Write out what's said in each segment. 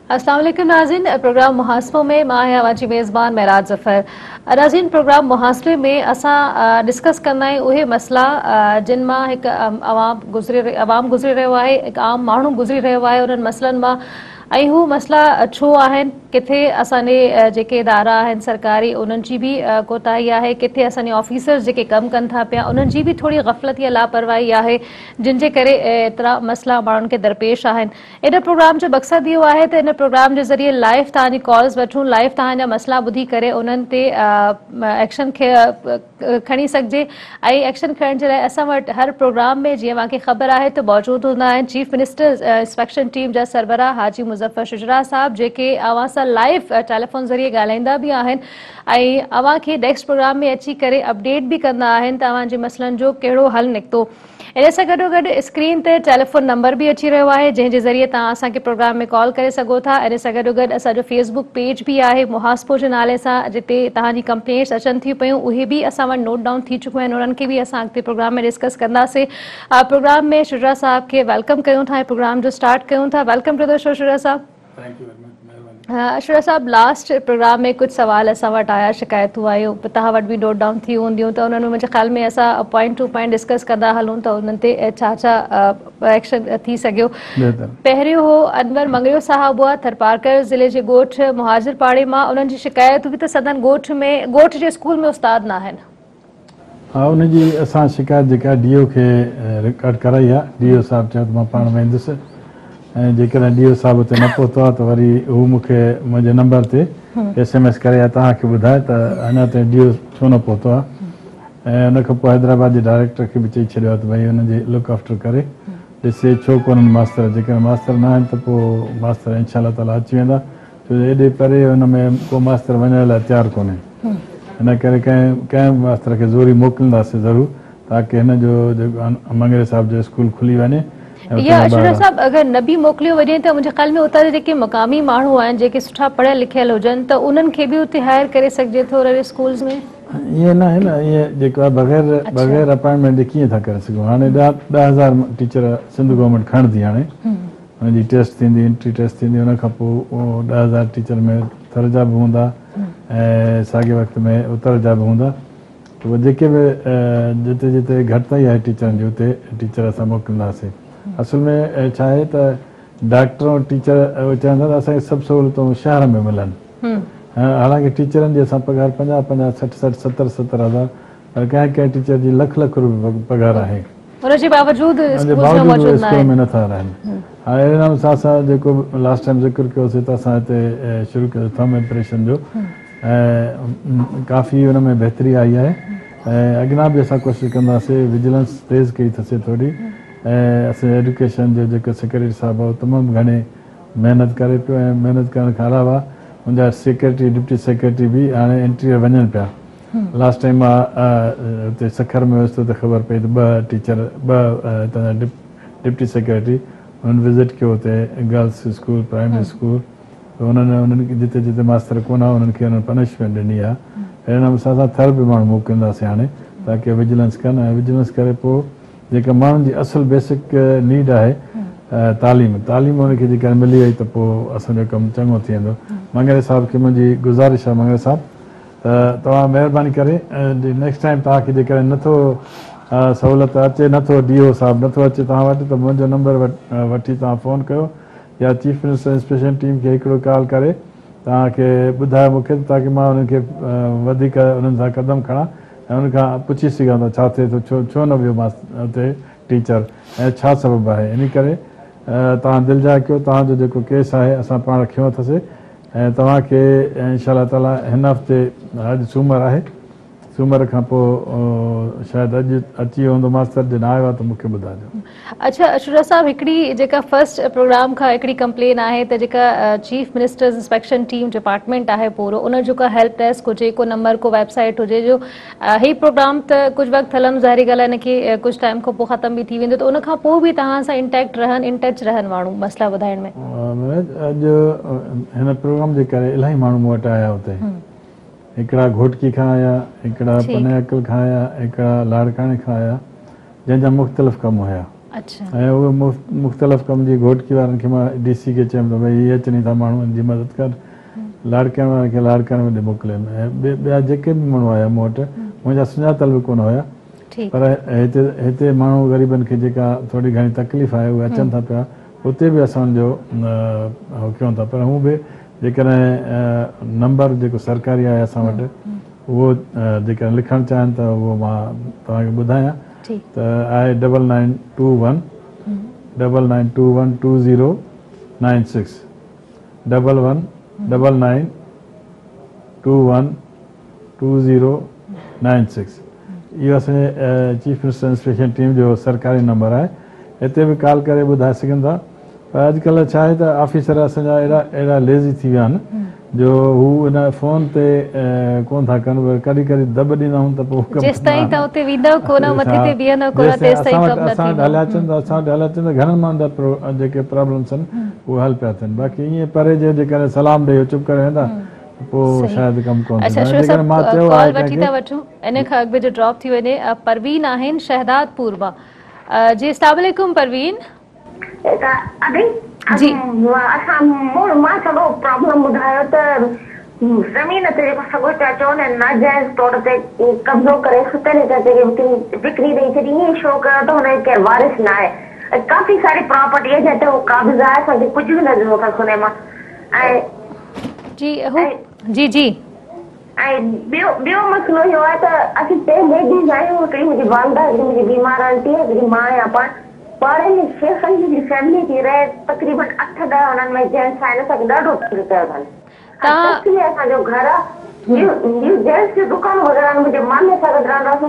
अस्सलाम वालेकुम नाज़रीन, प्रोग्राम मुहासबों में मां है अवां जी मेज़बान महराज ज़फ़र। नाज़रीन, प्रोग्राम मुहासबे में असां डिस्कस कंदा आहियूं उहे मसला जिन मां हिकु अवाम गुज़री रहियो आहे, हिकु आम माण्हू गुज़री रहियो आहे उन्हनि मसलनि मां। ऐं हू मसला छो आहिनि, किथे असांजे जेके इदारा आहिनि सरकारी उन्हनि जी बि कोताही आहे, किथे असांजे ऑफिसर्स जेके कमु कनि था पिया उन्हनि जी बि थोरी ग़फ़लत या लापरवाही आहे जिन जे करे एतिरा मसला माण्हुनि खे दरपेश आहिनि। इन प्रोग्राम जो मक़सदु इहो आहे त इन प्रोग्राम जे ज़रिए लाइव तव्हांजी कॉल्स वठूं, लाइव तव्हांजा मसला ॿुधी करे उन्हनि ते एक्शन खणी सघिजे। ऐं एक्शन खणण जे लाइ असां वटि हर प्रोग्राम में जीअं तव्हांखे ख़बर आहे त मौजूदु हूंदा आहिनि चीफ मिनिस्टर इंस्पेक्शन टीम जा सरबराह हाजी मुज़फ़र शुजरा साहब, जेके अवां सां लाइव टेलीफोन ज़रिए ॻाल्हाईंदा बि आहिनि ऐं अवां खे नेक्स्ट प्रोग्राम में अची करे अपडेट बि कंदा आहिनि तव्हांजे मसलनि जो कहिड़ो हल निकितो। इन सां गॾोगॾु स्क्रीन ते टेलीफोन नंबर बि अची रहियो आहे जंहिंजे ज़रिए तव्हां असांखे प्रोग्राम में कॉल करे सघो था। इन सां गॾोगॾु असांजो फेसबुक पेज बि आहे मुहासबो जे नाले सां, जिते तव्हांजी कंप्लेंट्स अचनि थियूं पियूं उहे बि असां वटि नोट डाउन थी चुकियूं आहिनि, उन्हनि खे बि असां अॻिते प्रोग्राम में डिस्कस कंदासीं। प्रोग्राम में शुजरा साहब खे वेलकम कयूं था ऐं प्रोग्राम जो स्टार्ट कयूं था। Welcome to the show Shujra साहब। शुजरा साहब, लास्ट प्रोग्राम में कुछ सवाल असां वटि आया, शिकायतूं आयूं, तव्हां वटि बि नोट डाउन थी हूंदियूं, त उन्हनि में मुंहिंजे ख़्याल में असां पॉइंट टू पॉइंट डिस्कस कंदा हलूं त उन्हनि ते छा छा एक्शन थी सघियो। पहिरियों हो अनवर मंगरियो साहब हुआ थरपारकर ज़िले जे ॻोठ मुहाजिरपाड़े मां, उन्हनि जी शिकायत हुई त सदन ॻोठ जे स्कूल में उस्ताद न आहिनि। हाँ, उनजी असां शिकायत जेका डीओ खे रिकॉर्ड कराई आहे। डीओ साहब चयो त मां पाण वेंदुसि ऐं जेकॾहिं डीओ साहब हुते न पहुतो आहे त वरी हू मूंखे मुंहिंजे नंबर ते SMS करे तव्हांखे ॿुधाए त अञा ताईं डीओ छो न पहुतो आहे। ऐं उन खां पोइ हैदराबाद जे डायरेक्टर खे बि चई छॾियो आहे त भई हुनजी लुक आफ्टर करे ॾिसे छो कोन्हनि मास्तर। जेकॾहिं मास्तर न आहिनि त पोइ मास्तर इंशाअल्लाह ताला अची वेंदा, छो जो एॾे परे हुन में को मास्तर वञण लाइ तयारु कोन्हे। इन करे कंहिं मास्तर खे ज़ोरी मोकिलींदासीं ज़रूरु, ताकी हिन जो जेको मंगरे साहब जो स्कूल खुली वञे। या शुजरा साहब, अगर न भी मोकिलियो वञे त मुंहिंजे ख़्याल में उतां जेके मक़ामी माण्हू आहिनि जेके सुठा पढ़ियल लिखियल हुजनि त उन्हनि खे बि उते हायर करे सघिजे थो रहे स्कूल्स में। ईअं न आहे न, ईअं जेको आहे बग़ैर अपॉइंटमेंट जे कीअं था करे सघूं। हाणे 10,000 टीचर सिंध गवर्नमेंट खणंदी, हाणे हुनजी टेस्ट थींदी, एंट्री टेस्ट थींदी, हुन खां पोइ 10,000 टीचर में थर जा बि हूंदा ऐं साॻे वक़्त में उतर जा बि हूंदा। त उहे जेके बि जिते जिते घटिताई आहे टीचरनि जी उते टीचर असां मोकिलींदासीं। असल में छा आहे त डॉक्टर ऐं टीचर चवंदा त असांखे सभु सहूलियतूं शहर में मिलनि। हालांकि टीचरनि जी असां पघार 50-50, 60-60, 70-70 हज़ार, पर कंहिं टीचर जी लख रुपए पघार आहे, उनजे बावजूद स्कूल में नथा रहनि। हाणे अहिड़े नमूने सां असां जेको लास्ट टाइम ज़िक्र कयोसीं त असां हिते शुरू कयो थर्म इम्प्रेशन जो, ऐं काफ़ी हुन में बहितरी आई आहे ऐं अॻियां बि असां कोशिशि कंदासीं। विजिलेंस तेज़ कई अथसीं थोरी, ऐं असां एजुकेशन जो जेको सेक्रेटरी साहिबु आहे तमामु घणे महिनत करे पियो, ऐं महिनत करण खां अलावा मुंहिंजा सेक्रेटरी डिप्टी सेक्रेटरी बि हाणे इंटरव्यू वञनि पिया। लास्ट टाइम मां हुते सखर में हुयुसि त ख़बर पई त 2 टीचर, 2 डिप्टी सेक्रेटरी उन्हनि विज़िट कयो हुते गर्ल्स स्कूल, प्राइमरी स्कूल। उन्हनि जिते जिते मास्तर कोन आहे उन्हनि खे उन्हनि पनिशमेंट ॾिनी आहे। अहिड़े नमूने सां असां थर बि माण्हू मोकिलींदासीं हाणे, ताकी विजिलेंस कनि ऐं विजिलेंस करे पोइ जेका माण्हुनि जी असुल बेसिक नीड आहे तालीम हुनखे जेका मिली वई त पोइ असांजो कमु चङो थी वेंदो। मंगरे साहब खे मुंहिंजी गुज़ारिश आहे, मंगरे साहब त तव्हां महिरबानी करे नेक्स्ट टाइम तव्हांखे जेकॾहिं नथो सहूलियत अचे, नथो डीओ साहब नथो अचे तव्हां वटि, त मुंहिंजो नंबर वठी तव्हां फ़ोन कयो या चीफ मिनिस्टर इंस्पेक्शन टीम खे हिकिड़ो कॉल करे तव्हांखे ॿुधायो मूंखे, ताकी मां उन्हनि खे वधीक उन्हनि सां कदम खणां ऐं उनखां पुछी सघां त छा थिए थो, छो न वियो हुते टीचर ऐं छा सबबु आहे। इन करे तव्हां दिलि जाए कयो, तव्हांजो जेको केस आहे असां पाण खयों अथसीं ऐं तव्हांखे इंशाअल्लाह ताला हिन हफ़्ते, अॼु सूमरु आहे, सूमर खां पोइ शायदि अॼु अची वियो हूंदो मास्तर, जे न आयो आहे त मूंखे ॿुधाइजो। अच्छा शुजरा साहब, हिकिड़ी जेका फर्स्ट प्रोग्राम खां हिकिड़ी कंप्लेन आहे त जेका chief ministers inspection team department आहे पूरो, उन जो का हेल्प डेस्क हुजे, को नंबर, को वेबसाइट हुजे, जो ही प्रोग्राम त कुझु वक़्तु हलंदो, ज़ाहिरी ॻाल्हि आहे हिनखे कुझु टाइम खां पोइ ख़तम बि थी वेंदो, त उन खां पोइ बि तव्हां सां इन टच रहनि माण्हू मसला ॿुधाइण में। अॼु हिन प्रोग्राम जे करे इलाही माण्हू मूं वटि आया हुते, हिकिड़ा घोटकी खां आया, हिकिड़ा पने अकल खां आया, हिकिड़ा लाड़काणे खां आया, जंहिंजा मुख़्तलिफ़ कम हुया। अच्छा ऐं उहे मुख़्तलिफ़ कम जी घोटकी वारनि खे मां DC खे चयुमि त भई इहे अचनि था माण्हुनि जी मदद कर, लाड़कियुनि वारनि खे लाड़कनि में मोकिलियमि ऐं ॿिया जेके बि माण्हू आया मूं वटि मुंहिंजा सुञातल बि कोन हुया, पर हिते माण्हू ग़रीबनि खे जेका थोरी घणी तकलीफ़ आहे उहे अचनि था पिया, उते बि असांजो कयूं था। पर हू बि जेकॾहिं नंबर जेको सरकारी आहे असां वटि उहो जेकॾहिं लिखणु चाहिनि त उहो मां तव्हांखे ॿुधायां त आहे 99212096 1199212096 इहो असांजे चीफ मिनिस्टर इंस्पेक्शन टीम जो सरकारी नंबर आहे। हिते बि कॉल करे ॿुधाए सघनि था। पर अॼुकल्ह छा आहे त ऑफिसर असांजा अहिड़ा लेज़ी थी विया आहिनि जो हू इन फ़ोन ते कोन था कनि, कॾहिं कॾहिं दॿ ॾींदा आहियूं त पोइ जेसिताईं तव्हां उते वेंदव कोन मथे ते बीहंदव कोन तेसिताईं कमु न थींदो। हलिया अचनि त असां वटि हलिया अचनि त घणनि माण्हुनि जा जेके प्रॉब्लम्स आहिनि उहे हल पिया थियनि। बाक़ी ईअं परे जे जेकॾहिं सलाम ॾेई चुप करे वेंदा पोइ शायदि कमु कोन अच्छा थींदो। जेकॾहिं मां चयो कॉल आहे वठी था वठूं इन खां अॻु जो ड्रॉप थी वञे। परवीन आहिनि शहदादपुर मां। जी अस्सलाम वालेकुम परवीन। जी असां मां सॼो प्रॉब्लम ॿुधायो त ज़मीन ते जेको सॻो पिया चवनि नाजाइज़ तौर ते कब्ज़ो करे सुतल ते विकिणी ॾेई छॾी, ईअं शो कयो त हुनखे केरु वारिस न आहे। काफ़ी सारी प्रॉपर्टी आहे जंहिं ते उहो काबिज़ आहे, असांखे कुझु बि न ॾिनो अथसि हुन मां। ऐं जी जी ऐं ॿियो मसइलो इहो आहे त असीं 3 लेडीज़ आहियूं, हिकिड़ी मुंहिंजी वालदा, हिकिड़ी मुंहिंजी बीमार आंटी आहे, हिकिड़ी मां आहियां। पाण में 6 जी फैमिली थी रहे, तक़रीबन 8-10 हुननि में जेंट्स आहिनि, असांखे ॾाढो तंग कयो अथनि। असांजो घर आहे जेंट्स जो दुकान वग़ैरह मुंहिंजे मामे सां गॾु रहंदासीं।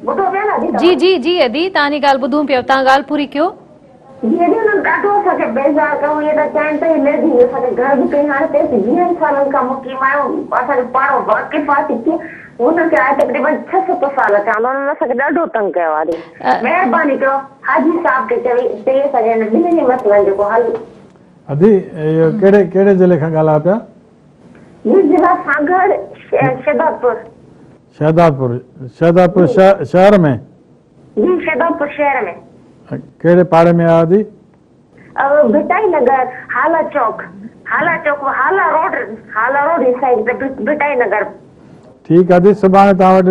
ॿुधो पिया न? जी जी जी अदी तव्हांजी ॻाल्हि ॿुधूं पिया, तव्हां ॻाल्हि पूरी कयो। ॾाढो असांखे बेज़ार कयो, इहे त चइनि त लेडीज़ असांखे घर बि कई, हाणे 20 सालनि खां मुक़ीम आहियूं, असांजो पाण वाक़िफ़ाती थी हुनखे आहे तक़रीबन 6-7 साल थिया, हुननि असांखे ॾाढो तंग कयो आहे। महिरबानी कयो हाजी साहब खे चई सघनि ॿिन्हिनि मसइलनि जो हल। अदी इहो कहिड़े ज़िले खां ॻाल्हायो पिया? जिला सागर शहदादपुर शहर में? जी शहदादपुर शहर में। कहिड़े पाड़े में आहे? भिटाई नगर, हाला चौक, हाला रोड इस साइड ते भिटाई नगर। ठीकु आहे दी, सुभाणे तव्हां वटि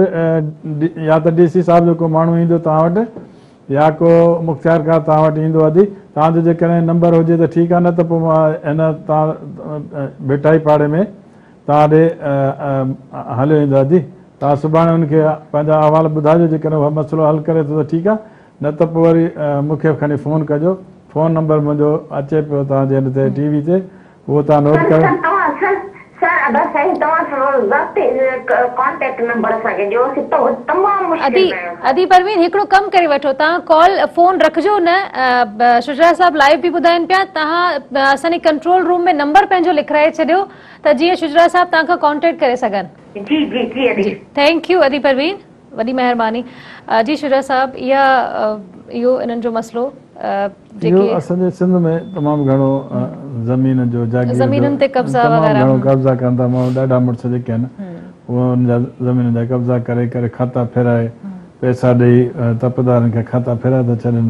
या त DC साहब जो को माण्हू ईंदो तव्हां वटि या को मुख़्तियारकार तव्हां वटि ईंदो। अदी तव्हांजो जेकॾहिं नंबर हुजे त ठीकु आहे, न त पोइ मां हिन तव्हां भिटाई पाड़े में तव्हां ॾे हलियो ईंदो। अदी तव्हां सुभाणे हुनखे पंहिंजा अहवाल ॿुधाइजो, जेकॾहिं उहो मसइलो हल करे थो त ठीकु आहे, न त पोइ वरी मूंखे खणी फ़ोन कजो। फ़ोन नंबर मुंहिंजो अचे पियो तव्हांजे हिन ते TV ते, उहो तव्हां नोट कयो। अदी परवीन हिकिड़ो कमु करे वठो, तव्हां कॉल फ़ोन रखिजो न। शुजरा साहब लाइव बि ॿुधाइनि पिया, तव्हां असांजे कंट्रोल रूम में नंबर पंहिंजो लिखाए छॾियो त जीअं शुजरा साहब तव्हांखां कॉन्टेक्ट करे सघनि। जी थैंक यू अदी परवीन, वॾी महिरबानी। जी शुजरा साहब इहो इन्हनि जो मसइलो इहो असांजे सिंध में तमामु घणो ज़मीन जो ज़मीनुनि ते कब्ज़ा वग़ैरह घणो कब्ज़ा कनि था माण्हू। ॾाढा मुड़ुस जेके आहिनि उहे हुनजा ज़मीन जा कब्ज़ा करे खाता फेराए पैसा ॾेई तपदारनि खे खाता फेराए था छॾनि,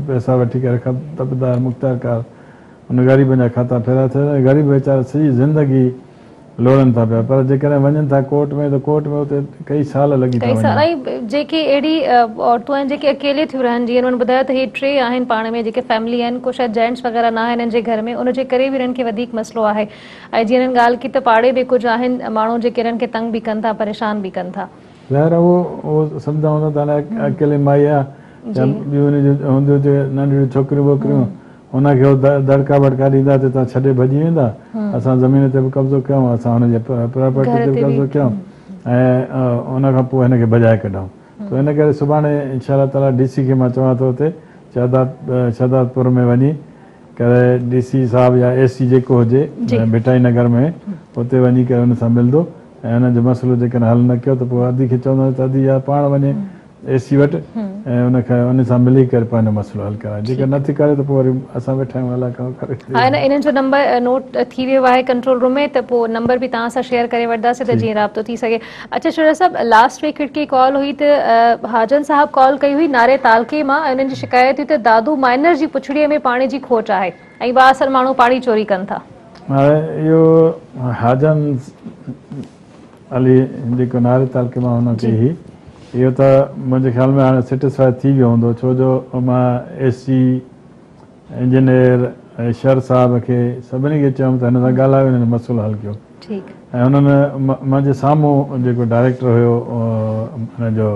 पैसा वठी करे तपदार मुख़्तियारकार हुन ग़रीबनि जा खाता फेराए था छॾनि। ग़रीब वीचारा सॼी ज़िंदगी लोड़नि था पिया, पर जेकॾहिं वञनि था कोर्ट में त कोर्ट में उते कई साल लॻी था वञनि। जेके अहिड़ी औरतूं आहिनि जेके अकेले थियूं रहनि, जीअं हुननि ॿुधायो त हे 3 आहिनि पाण में जेके फैमिली आहिनि, को शायदि जेंट्स वग़ैरह न आहिनि हिननि जे घर में, उनजे करे बि हिननि खे वधीक मसइलो आहे। ऐं जीअं हिननि ॻाल्हि की त पाड़े में कुझु आहिनि माण्हू जेके हिननि खे तंग बि कनि था, परेशान बि कनि था। ज़ाहिर आहे उहो सम्झा हूंदा त अकेले माई आहे या ॿियूं हूंदियूं नंढियूं छोकिरियूं वोकिरियूं, हुनखे दड़का वड़का ॾींदा त तव्हां छॾे भॼी वेंदा, असां ज़मीन ते बि कब्ज़ो कयूं, असां हुनजे प्रॉपर्टी ते बि कब्ज़ो कयूं ऐं उनखां पोइ हिनखे भॼाए कढूं। त हिन करे सुभाणे इंशाअल्लाह ताला DC खे मां चवां थो हुते शहदादपुर में वञी करे DC साहब या AC जेको हुजे भिटाई नगर में उते वञी करे हुन सां मिलंदो ऐं हुनजो मसइलो जेकॾहिं हल न कयो त पोइ अदी खे चवंदो त अदी या पाण वञे एसी वटि ऐं उन सां मिली करे पंहिंजो मसइलो हल कराए। जेकर नथी करे त पोइ वरी असां वेठा आहियूं अलाए कमु करे। हा, इन्हनि जो नंबर नोट थी वियो आहे कंट्रोल रूम में, त पोइ नंबर बि तव्हां सां शेयर करे वठंदासीं त जीअं राब्तो थी सघे। अच्छा शुरा साहब, लास्ट वीक हिकिड़ी कॉल हुई त हाजन साहब कॉल कई हुई नारे तालके मां, उन्हनि जी शिकायत हुई त दादू माइनर जी पुछड़ीअ में पाणी जी खोट आहे ऐं ॿ माण्हू पाणी चोरी कनि था। इहो हाजन अली जेको नारे तालके मां हुनखे ई इहो त मुंहिंजे ख़्याल में हाणे सेटिस्फाई थी वियो हूंदो, छो जो मां एसी इंजीनियर ऐं शर साहिब खे सभिनी खे चयुमि त हिन सां ॻाल्हायो, हिन जो मसइलो हल कयो। ऐं हुननि मुंहिंजे साम्हूं जेको डायरेक्टर हुयो हुनजो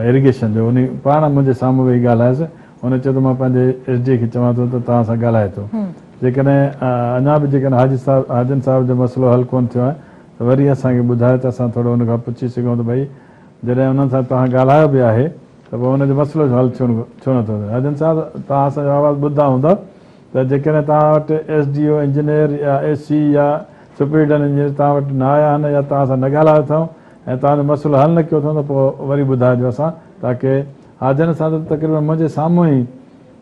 इरिगेशन जो, उन पाण मुंहिंजे साम्हूं वेही ॻाल्हायसि। हुन चयो त मां पंहिंजे एस डी खे चवां थो त तव्हां सां ॻाल्हाए थो। जेकॾहिं अञा बि जेकॾहिं हाजन साहिब जो मसइलो हल कोन थियो आहे त वरी असांखे ॿुधायो त असां थोरो हुन खां पुछी सघूं त भई जॾहिं हुननि सां तव्हां ॻाल्हायो बि आहे त पोइ हुनजो मसइलो हल छो नथो थिए। हाजन साहिब तव्हां असांजो आवाज़ु ॿुधा हूंदा त जेकॾहिं तव्हां वटि SDO इंजीनियर या AC या सुपरिटेंडेंट इंजीनियर तव्हां वटि न आया आहिनि या तव्हां सां न ॻाल्हायो अथऊं ऐं तव्हांजो मसइलो हल न कयो अथऊं त पोइ वरी ॿुधाइजो असां, ताकी हाजन सां त तक़रीबन मुंहिंजे साम्हूं ई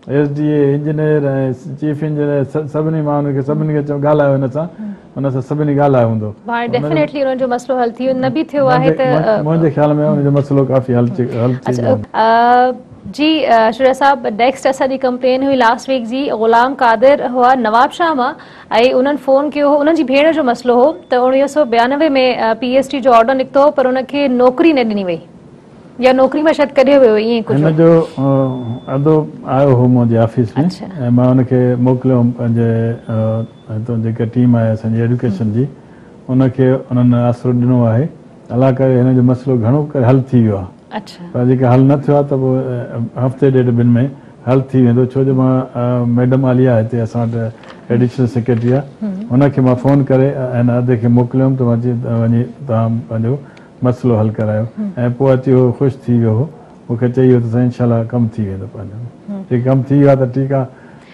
SDA इंजीनियर ऐं चीफ इंजीनियर सभिनी माण्हुनि खे सभिनी खे चयो ॻाल्हायो हिन सां, हुन सां सभिनी ॻाल्हायो हूंदो। डेफिनेटली उन्हनि जो मसइलो हल थी न बि थियो आहे त मुंहिंजे ख़्याल में हुनजो मसइलो काफ़ी हल थी वियो। जी शुरा साहब, नेक्स्ट असांजी कंप्लेन हुई लास्ट वीक जी, ग़ुलाम कादिर हुआ नवाब शाह मां ऐं उन्हनि फ़ोन कयो हो, उन्हनि जी भेण जो मसइलो हो त 1992 में PST जो ऑर्डर निकितो हो पर उनखे नौकिरी न ॾिनी वई या नौकिरी में शायदि कढियो वियो ईअं कुझु। हिन जो अदो आयो हो मुंहिंजे ऑफिस में ऐं मां हुनखे मोकिलियो पंहिंजे हितां जेका टीम आहे असांजी एजुकेशन जी, उनखे उन्हनि आसिरो ॾिनो आहे। अलाह करे हिन जो मसइलो घणो करे हल थी वियो आहे। पर जेका हल न थियो आहे त पोइ हफ़्ते ॾेढ ॿिनि में हल थी वेंदो, छो जो मां मैडम आलिया हिते असां वटि एडिशनल सेक्रेटरी आहे, हुनखे मां फ़ोन करे हिन अदे खे मोकिलियुमि त वञी तव्हां पंहिंजो मसइलो हल करायो ऐं पोइ अची उहो ख़ुशि थी वियो हो, मूंखे चई वियो त साईं इंशाल्लाह कमु थी वेंदो पंहिंजो। जे कमु थी वियो आहे त ठीकु आहे,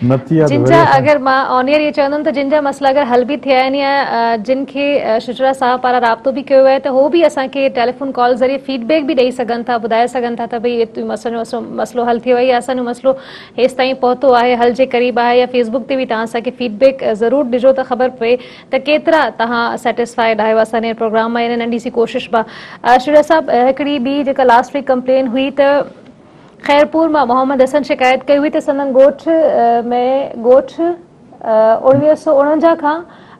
न थी आहे जिन जा अगर मां ऑनियर ये चवंदमि त जिन जा मसला अगर हल भी थिया आहिनि या जिन खे शुजरा साहब पारां राब्तो भी कयो आहे त हो भी असांखे टेलीफोन कॉल ज़रिए फीडबैक भी ॾेई सघनि था, ॿुधाए सघनि था त भई असांजो मसलो हल थियो आहे या असांजो मसलो हेसि ताईं पहुतो आहे, हल जे क़रीब आहे, या फेसबुक ते भी तव्हां असांखे फीडबैक ज़रूर ॾिजो त ख़बर पए त केतिरा तव्हां सेटिस्फाइड आहियो असांजे प्रोग्राम में। नंढी सी कोशिश बा शुजरा साहब, हिकिड़ी ॿी जेका लास्ट वीक कंप्लेन हुई त खैरपुर मां मोहम्मद हसन शिकायत कई हुई त संदन ॻोठ में ॻोठ 1949 खां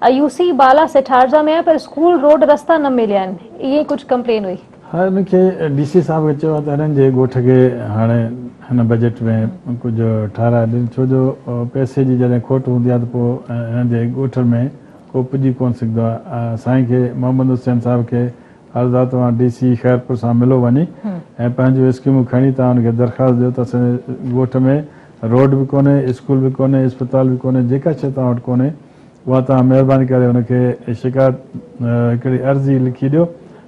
UC बाला सेठारजा में आहे पर स्कूल रोड रस्ता न मिलिया आहिनि, इहे कुझु कंप्लेन हुई। हा, हिनखे DC साहब खे चयो आहे त हिननि जे ॻोठ खे हाणे हिन बजट में कुझु ठाराए ॾिन, छो जो पैसे जी जॾहिं खोट हूंदी आहे त पोइ हिन जे ॻोठ में को पुॼी कोन सघंदो आहे। साईं खे मोहम्मद हुसैन साहब खे अर्ज़ु आहे तव्हां DC खैरपुर सां मिलो वञी ऐं पंहिंजूं स्कीमूं खणी तव्हां हुनखे दरख़्वास्त ॾियो त असांजे ॻोठ में रोड बि कोन्हे, स्कूल बि कोन्हे, इस्पताल बि कोन्हे, जेका शइ तव्हां वटि कोन्हे उहा तव्हां महिरबानी करे हुनखे शिकायत हिकिड़ी अर्ज़ी लिखी ॾियो,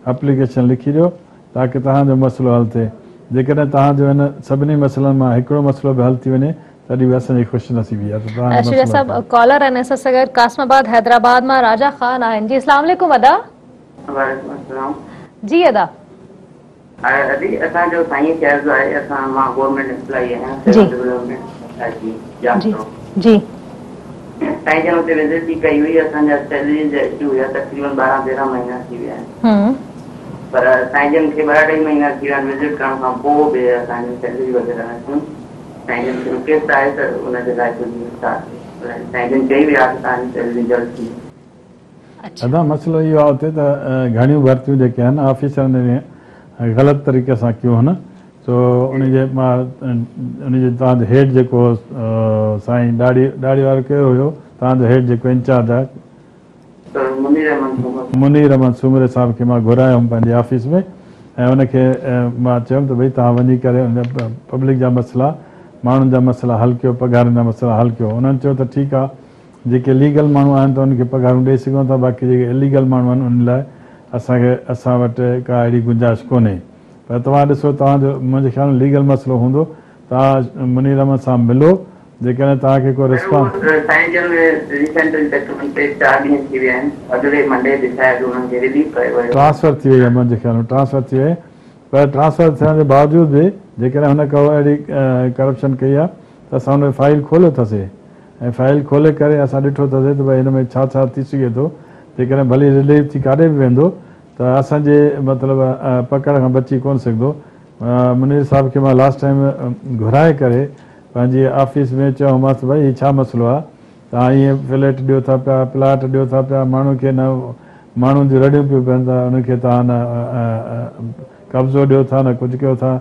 एप्लीकेशन लिखी ॾियो ताकी तव्हांजो मसइलो हल थिए। जेकॾहिं तव्हांजो हिन सभिनी मसइलनि मां हिकिड़ो मसइलो बि हल थी वञे तॾहिं बि असांजी ख़ुशि नसीबी आहे। शुजा साहब, कॉलर आहिनि असां सां गॾु कासमाबाद हैदराबाद मां राजा ख़ान आहिनि। जी अस्सलाम वालेकुम अदा। वालेकुम अस्सलाम। जी अदा। अदी असांजो साईं खे अर्ज़ु आहे, असां मां गवर्नमेंट एम्प्लॉई आहियां जी साईं जन हुते विज़िट बि कई हुई, असांजा सैलरी जा इशू हुया, तक़रीबन 12-13 महीना थी विया आहिनि, पर साईं जन खे 2-2.5 महीना थी विया आहिनि विज़िट करण खां पोइ बि असांजी सैलरी वग़ैरह न थियूं। साईं जन खे रिक्वेस्ट आहे त उनजे लाइ कुझु साईं जन चई विया त तव्हांजी सैलरी जल्द थी। अदा मसइलो इहो आहे हुते त घणियूं भर्तियूं जेके आहिनि ऑफिसरनि ने ग़लति तरीक़े सां कयूं आहिनि, सो उनजे मां उनजे तव्हांजो हेड जेको साईं दाढ़ी वारो कयो हुयो, तव्हांजो हेड जेको इंचार्ज आहे मुनीर अहमद सूमरे साहिब खे मां घुरायुमि पंहिंजे ऑफिस में ऐं उनखे मां चयुमि त भई तव्हां वञी करे उन पब्लिक जा मसइला, माण्हुनि जा मसइला हल कयो, पघारनि जा मसइला हल कयो। उन्हनि चयो त ठीकु आहे, जेके लीगल माण्हू आहिनि त उनखे पघारूं ॾेई सघूं था, बाक़ी जेके इलीगल माण्हू आहिनि उन लाइ असां वटि का अहिड़ी गुंजाइश कोन्हे। पर तव्हां ॾिसो, तव्हांजो मुंहिंजे ख़्याल में लीगल मसइलो हूंदो, तव्हां मुनीर अहमद सां मिलो, जेकॾहिं तव्हांखे को रिस्पॉन्स ट्रांसफर थी वई आहे, मुंहिंजे ख़्याल में ट्रांसफर थी वई, पर ट्रांसफर थियण जे बावजूद भी जेकॾहिं हुन को अहिड़ी करप्शन कई आहे त असां हुन फाइल खोलियोसीं ऐं फाइल खोले करे असां ॾिठोसीं त भई हिन में छा छा थी सघे थो। जेकॾहिं भली रिलीव थी काॾे बि वेंदो त असांजे मतिलबु पकड़ खां बची कोन सघंदो। मुनीर साहब खे मां लास्ट टाइम घुराए करे पंहिंजी ऑफिस में चयोमांसि भई हीउ छा मसइलो आहे, तव्हां ईअं फ्लैट ॾियो था पिया, प्लाट ॾियो था पिया, माण्हू खे न माण्हुनि जूं रड़ियूं पियूं पवनि था, उनखे तव्हां न कब्ज़ो ॾियो था न कुझु कयो था,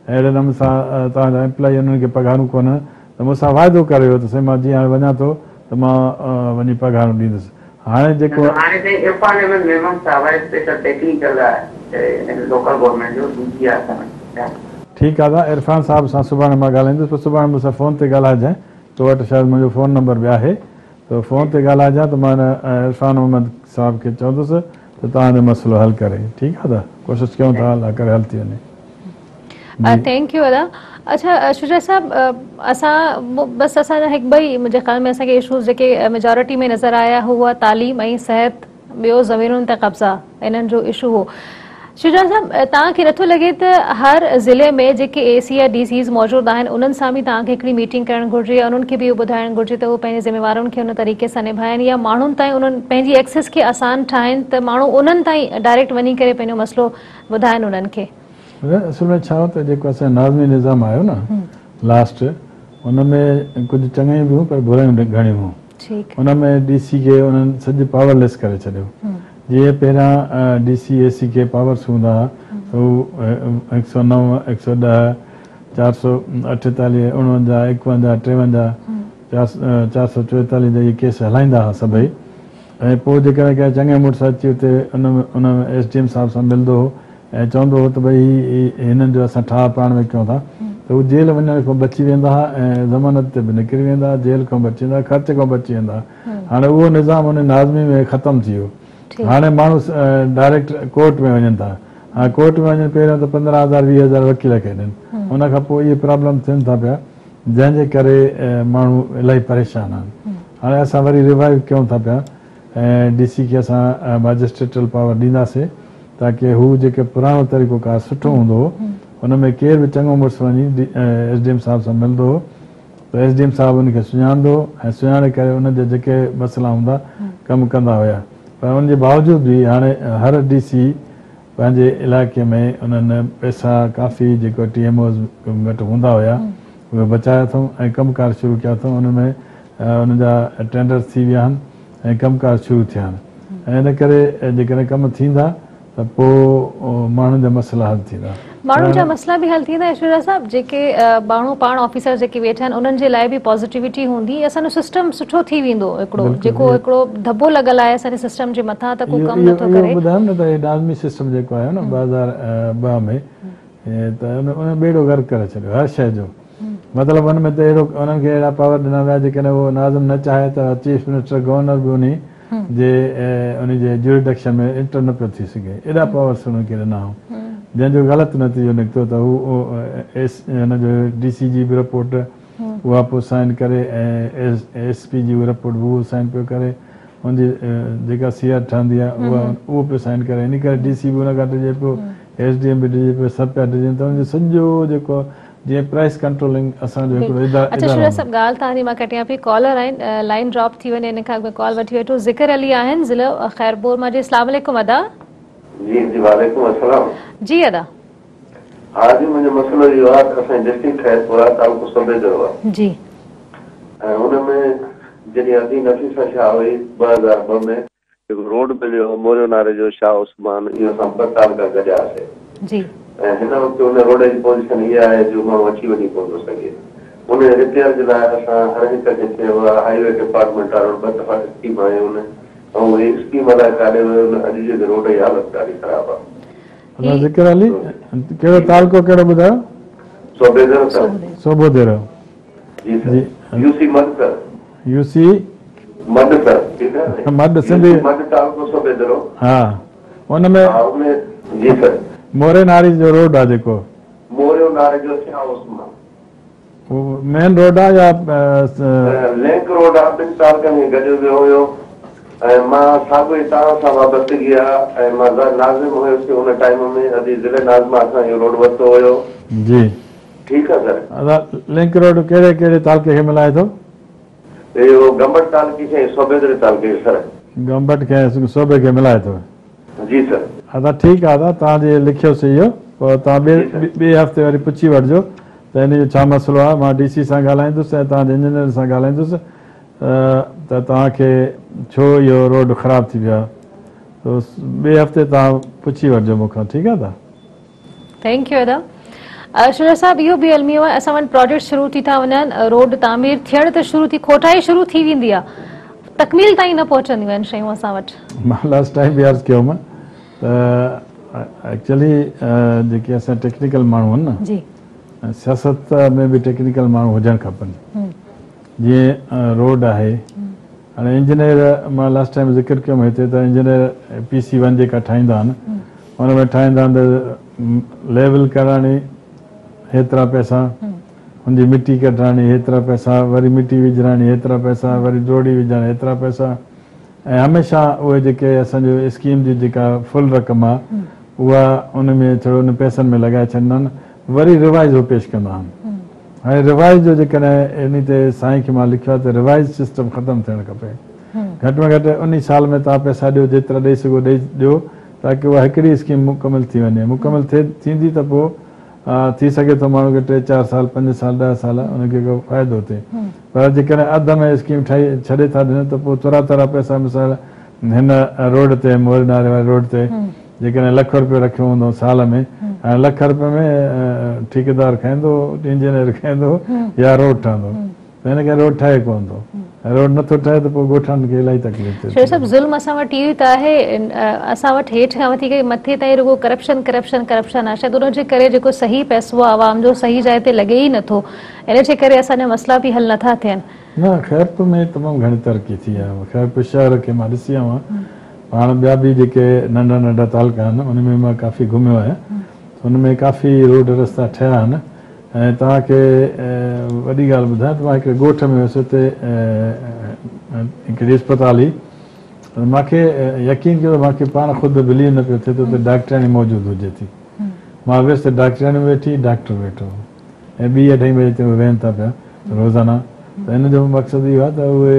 अहिड़े नमूने सां तव्हांजा एम्प्लॉई उन्हनि खे पघारूं कोन। त मूंसां वाइदो करे वियो त साईं मां जीअं हाणे वञा थो त मां वञी पघारूं ॾींदुसि। हाणे जेको ठीकु आहे, इरफान साहब सां सुभाणे मां ॻाल्हाईंदुसि, पोइ सुभाणे मूंसां फ़ोन ते ॻाल्हाइजांइ, तो वटि शायदि मुंहिंजो फ़ोन नंबर बि आहे, त फ़ोन ते ॻाल्हाइजांइ त मां इरफान मोहम्मद साहब खे चवंदुसि त तव्हांजो मसइलो हल करे। ठीकु आहे, त कोशिशि कयूं था अलाह करे हल थी वञे। थैंक यू अदा। अच्छा शुजा साहब, असां बसि असांजा हिकु ॿई मुंहिंजे ख़्याल में असांखे इशूज़ जेके मेजॉरिटी में नज़र आया हुआ तालीम ऐं सिहत, ॿियो ज़मीनुनि ते कब्ज़ा, इन्हनि जो इशू हो। शुजा साहब, तव्हांखे नथो लॻे त हर ज़िले में जेके AC या DCs मौजूदु आहिनि उन्हनि सां बि तव्हांखे हिकिड़ी मीटिंग करणु घुरिजे या उन्हनि खे बि इहो ॿुधाइणु घुरिजे त उहो पंहिंजे ज़िम्मेवारुनि खे उन तरीक़े सां निभाइनि या माण्हुनि ताईं उन्हनि पंहिंजी एक्सेस खे आसान ठाहिनि त माण्हू उन्हनि ताईं डायरेक्ट वञी करे पंहिंजो मसइलो ॿुधाइनि उन्हनि खे? असल में छा हो त जेको असांजो नाज़मी निज़ाम आयो न लास्ट, हुन में कुझु चङियूं बि हुयूं पर बुरायूं घणियूं हुयूं। हुन में DC खे उन्हनि सॼो पावरलेस करे छॾियो। जीअं पहिरियां DC AC खे पावर्स हूंदा हुआ त हू 109, 110, 448, 49, 51, 53, 444 जा इहे केस हलाईंदा हुआ सभई। ऐं पोइ जेकॾहिं कंहिं चङे मुड़ुसु अची उते उन में SDM साहब सां मिलंदो हो ऐं चवंदो हो त भई हिननि जो असां ठाह पाण में कयूं था, त हू जेल वञण खां बची वेंदा हुआ ऐं ज़मानत ते बि निकिरी वेंदा, जेल खां बची वेंदा, ख़र्च खां बची वेंदा। हाणे उहो निज़ाम उन नाज़मी में ख़तमु थी वियो। हाणे माण्हू डायरेक्ट कोर्ट में वञनि था। हा, कोर्ट में वञनि पहिरियों त 15,000 20,000 वकील खे ॾियनि, हुन खां पोइ इहे प्रॉब्लम थियनि था पिया, जंहिंजे करे माण्हू इलाही परेशान आहिनि। हाणे असां वरी रिवाइव कयूं था पिया ऐं DC खे असां मैजिस्ट्रेटल पावर ॾींदासीं ताकी हू जेके पुराणो तरीक़ोकार सुठो हूंदो हो हुन में केर बि चङो मुड़ुसु वञी SDM साहब सां मिलंदो हो त SDM साहब उनखे सुञाणंदो ऐं सुञाणे करे उनजा जेके मसइला हूंदा कमु कंदा हुया। पर उनजे बावजूद बि हाणे हर DC पंहिंजे इलाइक़े में उन्हनि पैसा काफ़ी जेको TMOs वटि हूंदा हुया उहे बचाया अथऊं ऐं कमकार शुरू कया अथऊं। उनमें उनजा टेंडर्स थी विया आहिनि ऐं कमकार शुरू थिया आहिनि ऐं इन करे जेकॾहिं कम थींदा त पोइ माण्हुनि जा मसइला हल थींदा। माण्हुनि जा मसइला बि हल थींदा ऐश्वर्या साहब, जेके माण्हू पाण ऑफिसर जेके वेठा आहिनि उन्हनि जे लाइ बि पॉज़िटिविटी हूंदी, असांजो सिस्टम सुठो थी वेंदो। हिकिड़ो जेको हिकिड़ो धॿो लॻल आहे असांजे सिस्टम जे मथां त को कमु नथो करे। ॿुधायो न त हे नाज़मी सिस्टम जेको आहे न 2002 में त उन बेड़ो गर्क करे छॾियो हर शइ जो। मतिलबु हुन में त अहिड़ो उन्हनि खे अहिड़ा पावर ॾिना विया जेकॾहिं उहो नाज़िम न चाहे त चीफ मिनिस्टर गवर्नर बि उन जे उनजे ज्यूरिडिक्शन में इंटर न पियो थी सघे। एॾा पावर्स उन्हनि खे ॾिना हुआ जंहिंजो ग़लति नतीजो निकितो त हू हुनजो DC जी बि रिपोर्ट उहा पोइ साइन करे ऐं SP जी रिपोर्ट बि उहो साइन पियो करे, हुनजी जेका CR ठहंदी आहे उहो पियो साइन करे। इन करे DC बि हुन खां डिॼे पियो, SDM बि डिॼे पियो, सभु पिया डिॼनि त हुनजो सॼो जेको जीअं प्राइस कंट्रोलिंग असांजो हिकिड़ो अच्छा शुजा साहब, ॻाल्हि तव्हांजी मां कटियां पई, कॉलर आहिनि, लाइन ड्रॉप थी वञे, इन खां अॻु कॉल वठी वठो। ज़िकर अली आहिनि ज़िलो ख़ैरपुर मां जी। अस्सलाम वालेकुम अदा। जी वालेकुम अस्सलाम। जी अदा। हाँ जी, मुझे मसलो ये हुआ कि असां डिस्ट्रिक्ट खैरपुरा तालुको सभेदर हुआ जी ऐं हुन में जॾहिं अदी नफ़ीसा शाह हुई 2002 में हिकु रोड मिलियो मोरियो नाले जो शाह उस्मान, इहो असां पड़ताल खां गॾियासीं जी। ऐं हिन वक़्तु हुन रोड जी पोज़ीशन इहा आहे जो माण्हू अची वञी कोन थो सघे। उन रिपेयर जे लाइ असां हर हिक खे चयो आहे, हाईवे डिपार्टमेंट वारो 2 दफ़ा स्कीम आयूं आहिनि ऐं उहे स्कीम लाइ काॾे वियो न, अॼु जे रोड जी हालत ॾाढी ख़राबु आहे। ज़िकर अली कहिड़ो तालुको कहिड़ो ॿुधायो? सोबेदर सोबोदेर जी sir. UC Madkar UC Madkar ठीक है मद सिंधी मद तालुको सोबेदर। हाँ उन में जी सर मोरे नारी जो रोड आहे जेको मोरियो नाले जो शाह उस्मान मेन रोड आहे या लिंक रोड आहे? 2 साल खां गॾु वियो हुयो मां साॻियो ई तव्हां सां वाबस्तगी आहे ऐं मां नाज़िम हुयुसि उन टाइम में अॼु ज़िले नाज़िम असां इहो रोड वरितो हुयो जी ठीकु आहे सर लिंक रोड कहिड़े कहिड़े तालुके खे मिलाए थो इहो गंबट तालुके खे सोबेदरे तालुके खे सर गंबट खे सूबे खे मिलाए थो जी सर अदा ठीकु आहे अदा तव्हांजे लिखियोसीं इहो पोइ तव्हां ॿिए हफ़्ते वरी पुछी वठिजो त हिन जो छा मसइलो आहे मां DC सां ॻाल्हाईंदुसि ऐं तव्हांजे इंजीनियर सां ॻाल्हाईंदुसि त तव्हांखे छो इहो रोड ख़राबु थी वियो आहे त ॿिए हफ़्ते तव्हां पुछी वठिजो मूंखां ठीकु आहे दादा थैंक यू अदा शुजा साहब इहो बि अलमी आहे असां वटि प्रोजेक्ट शुरू थी था वञनि रोड तामीर थियण त शुरू थी खोटाई शुरू थी वेंदी आहे तकमील ताईं न पहुचंदियूं आहिनि शयूं असां वटि मां लास्ट टाइम बि अर्ज़ु कयोमांइ त एक्चुअली जेके असां टेक्निकल माण्हू आहिनि न जी सियासत में बि टेक्निकल माण्हू हुजणु खपनि जीअं रोड आहे हाणे इंजीनियर मां लास्ट टाइम ज़िक्र कयुमि हिते त इंजीनियर PC1 जेका ठाहींदा आहिनि हुन में ठाहींदा आहिनि त लेवल कराइणी हेतिरा पैसा हुनजी मिटी कढाइणी हेतिरा पैसा वरी मिटी विझराइणी हेतिरा पैसा वरी जोड़ी विझाइणी हेतिरा पैसा ऐं हमेशह उहे जेके असांजो स्कीम जी जेका फुल रक़म आहे उहा उन में थोरो उन पैसनि में लॻाए छॾींदा आहिनि वरी रिवाइज़ उहो पेश कंदा आहिनि हाणे रिवाइज़ जो जेकॾहिं इन ते साईं खे मां लिखियो आहे त रिवाइज़ सिस्टम ख़तमु थियणु खपे घटि में घटि उन साल में तव्हां पैसा ॾियो जेतिरा ॾेई सघो ॾियो ताकी उहा हिकिड़ी स्कीम मुकमल थी वञे मुकमल थींदी त पोइ थी सघे थो माण्हू खे 3-4 साल 5 साल 10 साल उनखे को फ़ाइदो थिए पर जेकॾहिं अधु में स्कीम ठाही छॾे था ॾियनि त पोइ तुरा पैसा मिसाल हिन रोड ते मोर नारे वारे रोड ते जेकॾहिं ₹1 लख रखियो हूंदो साल में हाणे ₹1 में ठेकेदार खाईंदो इंजीनियर खाईंदो या रोड ठहंदो त हिनखे रोड ठहे कोन थो रोड नथो ठहे त पोइ ॻोठनि खे इलाही तकलीफ़ थिए सभु ज़ुल्म असां वटि इहो त आहे असां वटि हेठि खां वठी करे मथे ताईं रुगो करप्शन आहे शायदि उनजे करे जेको सही पैसो आहे आवाम जो सही जाइ ते लॻे ई नथो इन जे करे असांजा मसइला बि हल नथा थियनि न ख़ैरपुर में तमामु घणी तरक़ी थी आहे ख़ैरपुर शहर खे मां ॾिसी आयो आहियां पाण ॿिया बि जेके नंढा तालुका आहिनि उन में मां काफ़ी घुमियो आहियां हुन में काफ़ी रोड रस्ता ठहिया आहिनि ऐं तव्हांखे वॾी ॻाल्हि ॿुधायां त मां हिकिड़े ॻोठ में हुयुसि हुते हिकिड़ी अस्पताल हुई मूंखे यकीन कयो त मूंखे पाण ख़ुदि बिलीव न पियो थिए त हुते डॉक्टराणी मौजूदु हुजे थी मां वियुसि त डॉक्टराणी वेठी डॉक्टर वेठो ऐं 2-2.5 बजे ते वेहनि था पिया रोज़ाना त हिन जो मक़सदु इहो आहे त उहे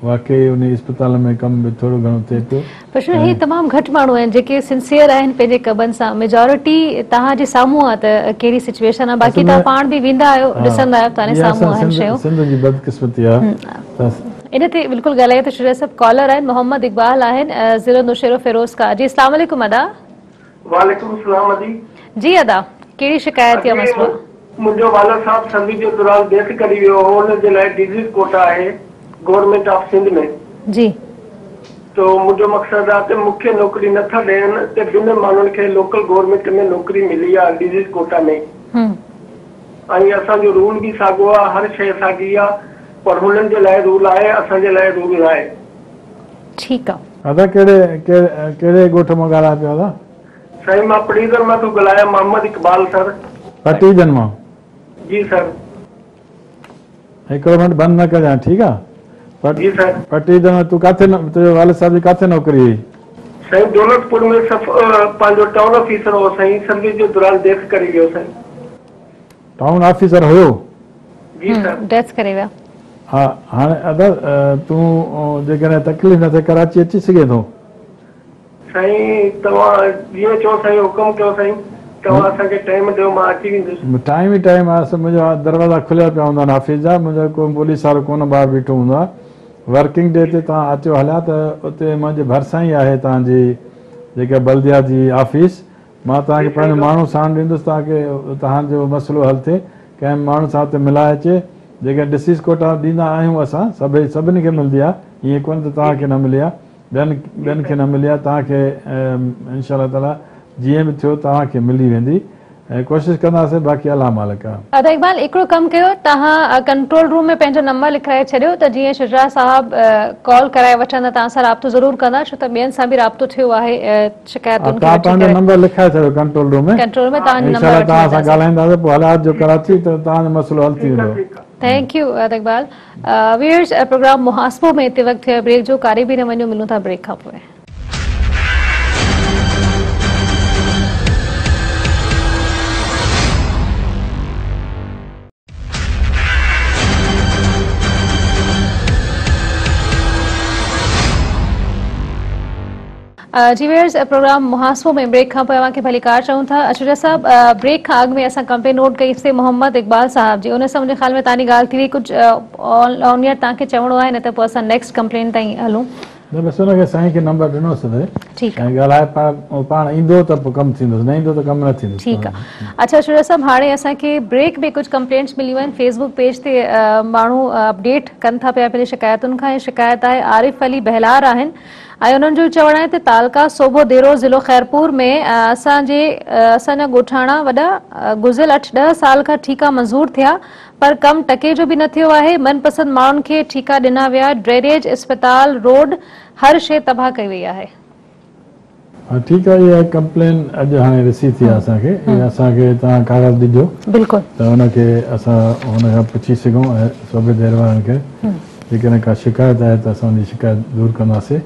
वाक़ई उन अस्पताल में कमु बि थोरो घणो थिए पियो पर हे तमामु घटि माण्हू आहिनि जेके सिंसियर आहिनि पंहिंजे कमनि सां मेजॉरिटी तव्हांजे साम्हूं आहे त कहिड़ी सिचुएशन आहे बाक़ी तव्हां पाण बि वेंदा आहियो ॾिसंदा आहियो तव्हांजे साम्हूं आहिनि शयूं सिंध जी बदकिस्मती आहे इन ते बिल्कुलु ॻाल्हाए त शुजा साहब कॉलर आहिनि मोहम्मद इकबाल आहिनि ज़िलो नौशेरो फिरोज़ का जी अस्सलाम वालेकुम अदा वालेकुम सलाम अदी जी अदा कहिड़ी शिकायत या मसलो मुंहिंजो वाला साहब सर्विस जो दौरान डेथ करी वियो हो हुन जे लाइ डिजीज कोटा आहे गवर्नमेंट ऑफ सिंध में जी तो मुंहिंजो मक़सदु आहे त मूंखे नौकरी नथा ॾियनि त ॿिनि माण्हुनि खे लोकल गवर्नमेंट में नौकरी मिली आहे डिजीज कोटा में ऐं असांजो रूल बि साॻियो आहे हर शइ साॻी आहे पर हुननि जे लाइ रूल आहे असांजे लाइ रूल आहे ठीकु आहे दादा कहिड़े ॻोठ मां ॻाल्हाए पियो दादा साईं मां पटीजन मां थो ॻाल्हायां मोहम्मद इकबाल सर पटीजन मां जी सर हिकिड़ो मिनट बंदि न कजांइ ठीकु आहे जी सर पटीजन में तूं किथे तुंहिंजो वालिद साहिब जी किथे नौकरी हुई साईं दौलतपुर में पंहिंजो टाउन ऑफिसर हो साईं सर्विस जो दौरान डेथ करी वियो साईं टाउन ऑफिसर हुयो जी सर डेथ करे विया हा हाणे अदा तूं जेकॾहिं तकलीफ़ न थिए कराची अची सघे थो साईं तव्हां जीअं चओ साईं हुकुम कयो साईं तव्हां असांखे टाइम ॾियो मां अची वेंदुसि टाइम ई टाइम आहे मुंहिंजा दरवाज़ा खुलियल पिया हूंदा आहिनि ऑफिस जा मुंहिंजो को पुलिस वारो कोन ॿाहिरि बीठो हूंदो आहे वर्किंग डे ते तव्हां अचो हलिया त उते मुंहिंजे भरिसां ई आहे तव्हांजी जेका बल्दिया जी ऑफिस मां तव्हांखे पंहिंजो माण्हू साण ॾींदुसि तव्हांखे तव्हांजो मसइलो हल थिए कंहिं माण्हू सां हुते मिलाए अचे जेके डिसीज़ कोटा ॾींदा आहियूं असां सभिनी खे मिलंदी आहे ईअं कोन त तव्हांखे न मिली आहे ॿियनि खे न मिली आहे तव्हांखे इनशा ताला जीअं बि थियो तव्हांखे मिली वेंदी ऐं कोशिशि कंदासीं बाक़ी अलाह मालिक आहे अदा इकबाल हिकिड़ो कमु कयो तव्हां कंट्रोल रूम में पंहिंजो नंबर लिखाए छॾियो त जीअं शुजा साहब कॉल कराए वठंदा तव्हां सां राब्तो ज़रूरु कंदा छो त ॿियनि सां बि राब्तो थियो आहे शिकायतुनि खे पंहिंजो नंबर लिखाए छॾियो कंट्रोल रूम में तव्हांजो नंबर तव्हां सां ॻाल्हाईंदासीं पोइ हालात जो कराची त तव्हांजो मसइलो हल थी वेंदो thank you Iqbal. Viewers, programme मुहासबो में इते वक्त ब्रेक जो कारे भी न वञो, मिलूं था ब्रेक खां पोइ। जी व्यूअर्स, प्रोग्राम मुहासबो में ब्रेक खां पोइ अवांखे भलीकार चऊं था। अचूजा साहब, ब्रेक खां अॻु में असां कंप्लेन नोट कईसीं मोहम्मद इकबाल साहब जी, उन सां मुंहिंजे ख़्याल में तव्हांजी ॻाल्हि थी हुई, कुझु ऑनियर तव्हांखे चवणो आहे, न त पोइ असां नेक्स्ट कंप्लेन ताईं हलूं। न बसि हुनखे साईं खे नंबर ॾिनोसीं ठीकु ऐं ॻाल्हाए पाण ईंदो त पोइ कमु थींदो, न ईंदो त कमु न थींदो। ठीकु आहे। अच्छा अचूजा साहब, हाणे असांखे ब्रेक में कुझु कंप्लेंट्स मिलियूं आहिनि फेसबुक पेज ते, माण्हू अपडेट कनि था पिया पंहिंजी शिकायतुनि खां। शिकायत आहे आरिफ अली बहलार आहिनि ऐं उन्हनि जो चवणु आहे त तालका सोबो देरो ज़िलो खैरपुर में असांजा ॻोठाणा वॾा गुज़िरियल 8-10 साल खां ठीका मंज़ूर थिया, पर कमु टके जो बि न थियो आहे। मनपसंद माण्हुनि खे ठीका ॾिना विया, ड्रेनेज, अस्पताल, रोड, हर शइ तबाह कई वई आहे। हाँ ठीक है, ये कंप्लेन अॼु हाणे रिसीव थी आहे असांखे, असांखे तव्हां कागज़ ॾिजो बिल्कुलु, त हुनखे असां हुन खां पुछी सघूं ऐं सूबे देर वारनि खे जेकॾहिं का शिकायत आहे त असां उनजी शिकायत दूरि कंदासीं